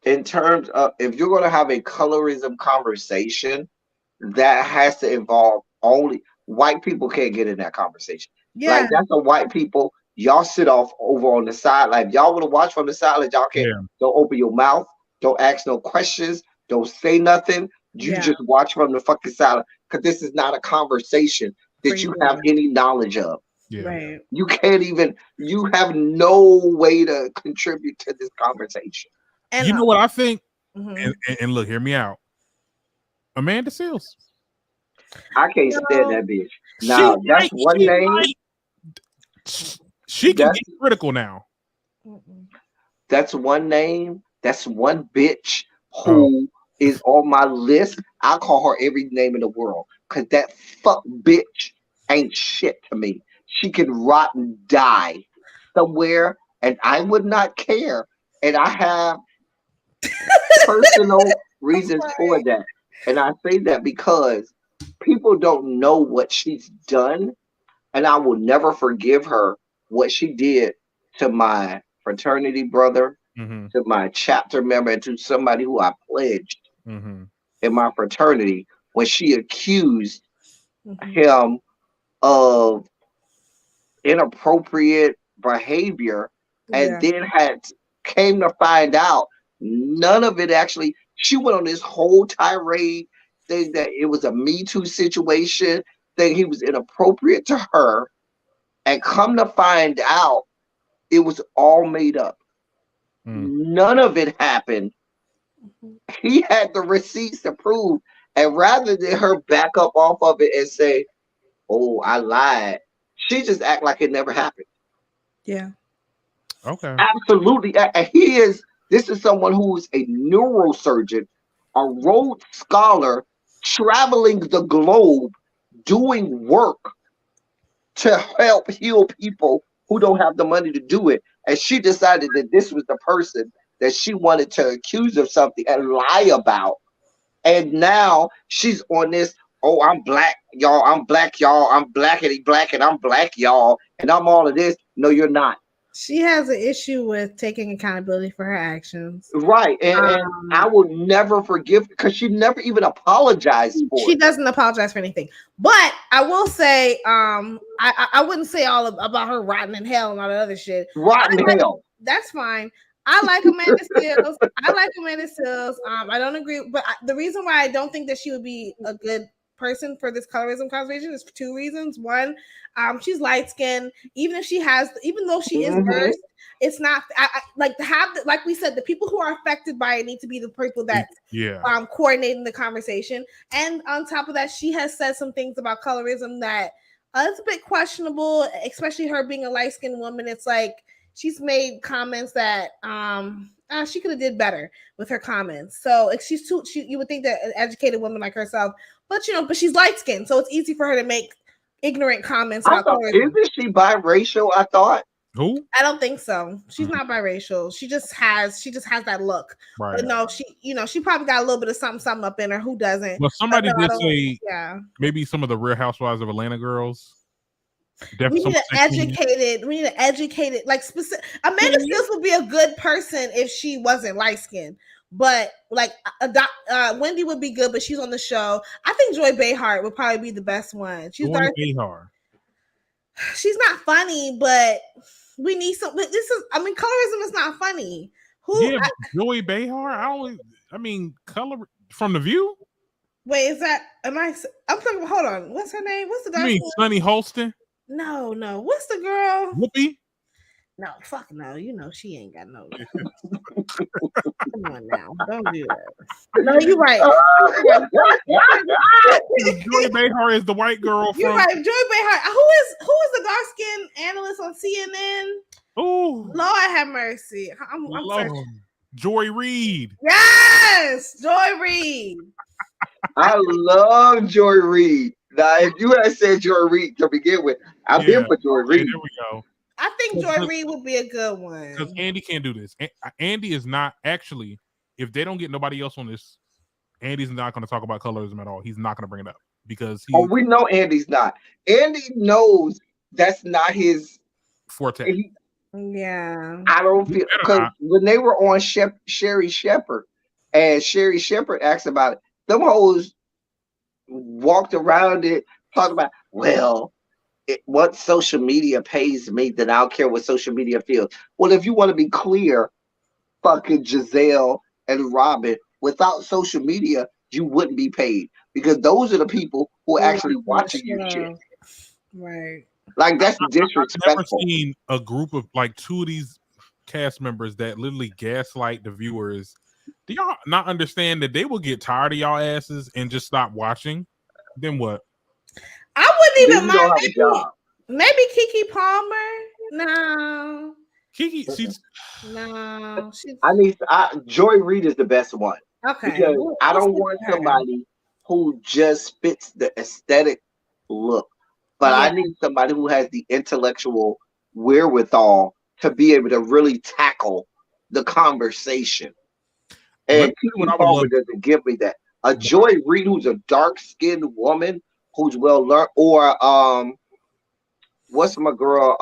in terms of if you're going to have a colorism conversation, that has to involve only white people. Can't get in that conversation. Yeah, like that's a white people. Y'all sit off over on the side. Like y'all want to watch from the side. Like y'all can't. Don't open your mouth. Don't ask no questions. Don't say nothing. You just watch from the fucking side, because this is not a conversation that you have any knowledge of. Right. You can't even. You have no way to contribute to this conversation. And you know what I think? And look, hear me out. Amanda Seales. I can't stand that bitch. Now that's one name. She can get critical now. That's one name. That's one bitch who is on my list. I'll call her every name in the world, because that fuck bitch ain't shit to me. She can rot and die somewhere, and I would not care. And I have personal reasons for that. And I say that because people don't know what she's done, and I will never forgive her what she did to my fraternity brother, to my chapter member, and to somebody who I pledged in my fraternity, when she accused him of inappropriate behavior, and then came to find out none of it actually. She went on this whole tirade saying that it was a Me Too situation, that he was inappropriate to her, and come to find out it was all made up. None of it happened. He had the receipts to prove, and rather than her back up off of it and say, "Oh, I lied," she just act like it never happened. Yeah. Okay. Absolutely. And this is someone who is a neurosurgeon, a Rhodes Scholar, traveling the globe, doing work to help heal people who don't have the money to do it. And she decided that this was the person that she wanted to accuse of something and lie about. And now she's on this, oh, I'm black, y'all. I'm black, y'all. I'm blackity black, and I'm black, y'all. And I'm all of this. No, you're not. She has an issue with taking accountability for her actions. Right. And I will never forgive, because she never even apologized for it. She doesn't apologize for anything. But I will say, I wouldn't say all about her rotten in hell and all that other shit. Rotten in hell. That's fine. I like Amanda Seales. I don't agree. But the reason why I don't think that she would be a good person for this colorism conversation is for two reasons. One, she's light skinned. Even though she is versed, it's not like to have like we said, the people who are affected by it need to be the people that coordinating the conversation. And on top of that, she has said some things about colorism that it's a bit questionable, especially her being a light skinned woman. It's like she's made comments that she could have did better with her comments. So you would think that an educated woman like herself, but she's light skinned, so it's easy for her to make ignorant comments about colorism. Isn't she biracial? I thought. Who? I don't think so. She's not biracial. She just has that look. Right. But no, she probably got a little bit of something up in her. Who doesn't? Well, somebody did say maybe some of the Real Housewives of Atlanta girls. We need an educated, like specific. Amanda Seales would be a good person if she wasn't light skinned. But like Wendy would be good, but she's on the show. I think Joy Behar would probably be the best one. She's Behar. She's not funny, but we need some. Colorism is not funny. Joy Behar. Color from The View. Wait, is that? I'm talking. Hold on. What's her name? What's the girl? You mean Sunny Holston? No. What's the girl? Whoopi. No, fuck no. She ain't got no. Come on now. Don't do that. No, you're right. Joy Behar is the white girl. You're right. Joy Behar. Who is the dark skinned analyst on CNN? Oh, Lord have mercy. I'm Joy Reid. Yes, Joy Reid. I love Joy Reid. Now, if you had said Joy Reid to begin with, I'm here for Joy Reid. There we go. I think Joy Reid would be a good one. Because Andy can't do this. Andy is not actually, if they don't get nobody else on this, Andy's not going to talk about colorism at all. He's not going to bring it up because we know Andy's not. Andy knows that's not his forte. I don't feel, because when they were on Sherry Shepherd and Sherry Shepherd asked about it, them hoes walked around it talking about, what social media pays me, then I don't care what social media feels. Well, if you want to be clear, fucking Giselle and Robin, without social media, you wouldn't be paid, because those are the people who are actually watching your shit. Right. Like, that's disrespectful. I've never seen a group of like two of these cast members that literally gaslight the viewers. Do y'all not understand that they will get tired of y'all asses and just stop watching? Then what? I wouldn't even mind. Maybe Keke Palmer. No. Keke, she's Joy Reid is the best one. Okay. Because I don't want somebody who just fits the aesthetic look, but I need somebody who has the intellectual wherewithal to be able to really tackle the conversation. And Keke Palmer doesn't give me that. A Joy Reid who's a dark-skinned woman who's well learned, or what's my girl?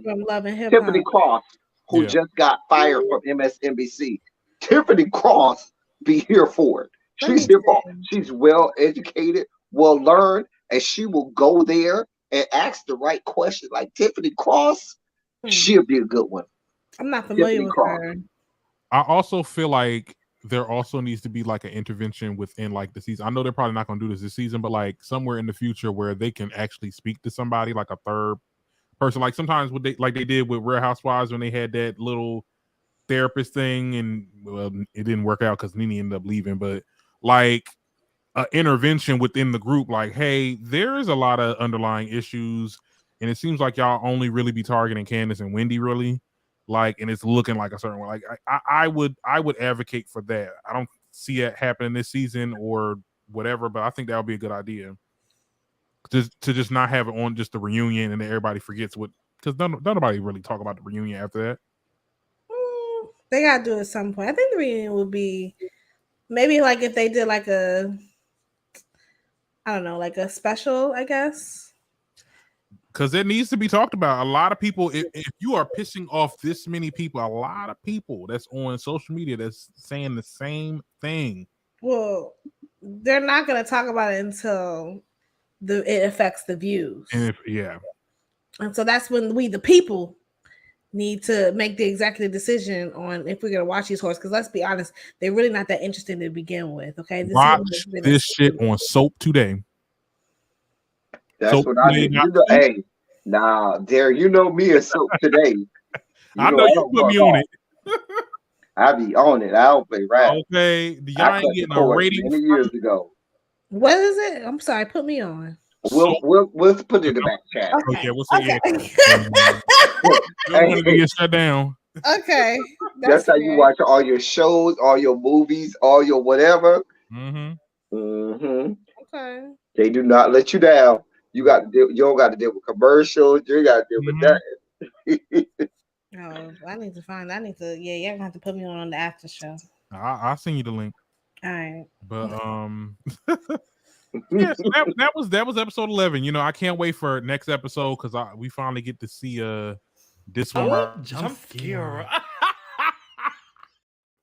From Love and Hip Hop. Tiffany Cross, who just got fired from MSNBC. Tiffany Cross be here for it. She's here for it. She's well educated, well learned, and she will go there and ask the right question. Like Tiffany Cross, she'll be a good one. I'm not familiar with her. I also feel like there also needs to be like an intervention within like the season. I know they're probably not going to do this season, but like somewhere in the future where they can actually speak to somebody, like a third person. Like sometimes what they did with Real Housewives when they had that little therapist thing, and it didn't work out because Nene ended up leaving. But like an intervention within the group, like, hey, there is a lot of underlying issues, and it seems like y'all only really be targeting Candace and Wendy, really. Like, and it's looking like a certain way. Like, I would advocate for that. I don't see it happening this season or whatever, but I think that would be a good idea. To just not have it on just the reunion and then everybody forgets what, because nobody really talk about the reunion after that. They gotta do it at some point. I think the reunion would be maybe like if they did like a, I don't know, like a special, I guess. Because it needs to be talked about. A lot of people, if you are pissing off this many people, a lot of people that's on social media that's saying the same thing. Well, they're not going to talk about it until it affects the views. And and so that's when we, the people, need to make the executive decision on if we're going to watch these horses. Because let's be honest, they're really not that interesting to begin with. Okay, watch this shit on Soap Today. That's what I do. You know, hey, nah, Derek, you know me as soap today. I know I you don't put fuck me on off. it. I be on it. I don't play rap. Okay, y'all I ain't cut the getting a cord rating many years ago. What is it? I'm sorry. Put me on. We'll put it in the back chat. Oh yeah, we'll say Okay. Don't want to get shut down. Okay. That's how you watch all your shows, all your movies, all your whatever. Okay. They do not let you down. You got to deal. You don't got to deal with commercials. You got to deal with that. Oh, I need to find. I need to. Yeah, you're gonna have to put me on the after show. I'll send you the link. All right. But yeah, so that was episode 11. You know, I can't wait for next episode because we finally get to see this one. Jump scare.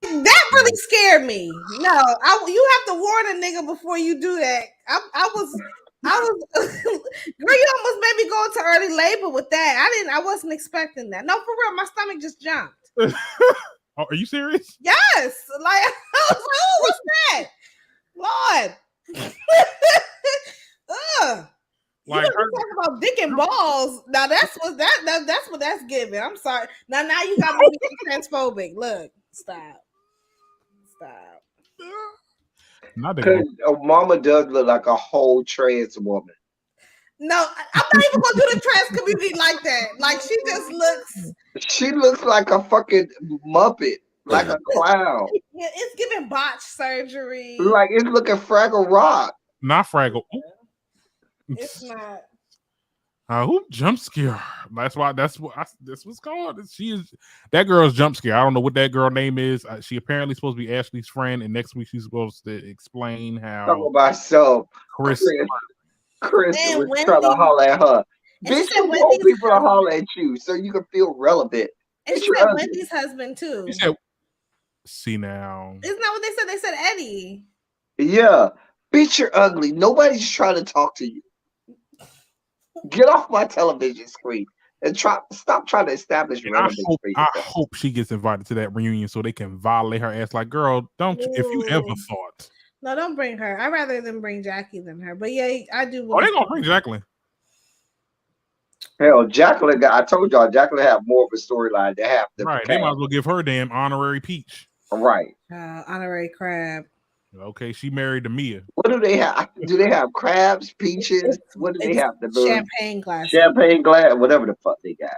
That really scared me. No, you have to warn a nigga before you do that. I was girl, you almost made me go into early labor with that. I wasn't expecting that. No, for real, my stomach just jumped. Oh, are you serious? Yes. Like I was like, oh, what's that? Lord. Like you talking about dick and balls. Now that's what that's giving. I'm sorry. Now you got me transphobic. Look, stop. Because Mama does look like a whole trans woman. No, I'm not even gonna do the trans community like that. Like she looks like a fucking Muppet, like a clown. Yeah, it's giving botch surgery. Like it's looking Fraggle Rock. Not Fraggle. It's not. Who jump scare? That's what's called. That girl's jump scare. I don't know what that girl name is. She apparently supposed to be Ashley's friend, and next week she's supposed to explain how. Talk about myself. Chris was trying to holler at her. Bitch, you want people to holler at you so you can feel relevant. And she said Wendy's husband too. See now. Isn't that what they said? They said Eddie. Yeah. Bitch, you're ugly. Nobody's trying to talk to you. Get off my television screen and stop trying to establish relevance. I hope she gets invited to that reunion so they can violate her ass. Like, girl, don't you, if you ever thought. No, don't bring her. I'd rather them bring Jackie than her. But yeah, I do. Oh, they gonna bring Jacqueline. Hell, Jacqueline. I told y'all, Jacqueline have more of a storyline. They have to. Right. They might as well give her damn honorary peach. Right. Honorary crab. Okay, she married to Mia. What do they have? Do they have crabs, peaches? What do they have? Champagne glass. Champagne glass, whatever the fuck they got.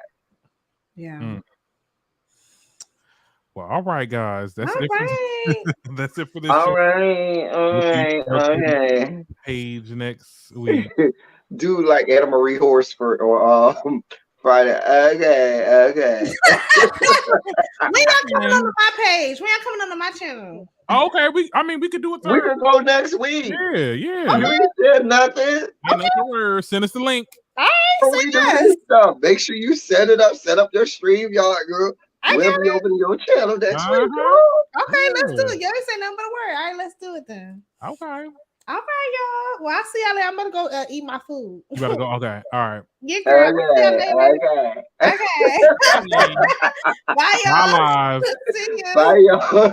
Yeah. Well, all right, guys. That's it. That's it for this. All right. Okay. Page next week. Do like Anna Marie Horsford or Friday. Okay. We're not coming on my page. We're not coming on my channel. Oh, okay, we could do it. We can go next week. Yeah. You ain't said nothing. Okay. Send us the link. All right, stuff. Make sure you set it up. Set up your stream, y'all, girl. We'll be over your channel next week. Okay, let's do it. You ain't say nothing but a word. All right, let's do it then. Okay. All right, y'all. Well, I'll see y'all later. I'm gonna go eat my food. You gotta go. Okay. All right. Yeah, girl. Okay. Bye, y'all. Bye, live. See you. Bye, y'all.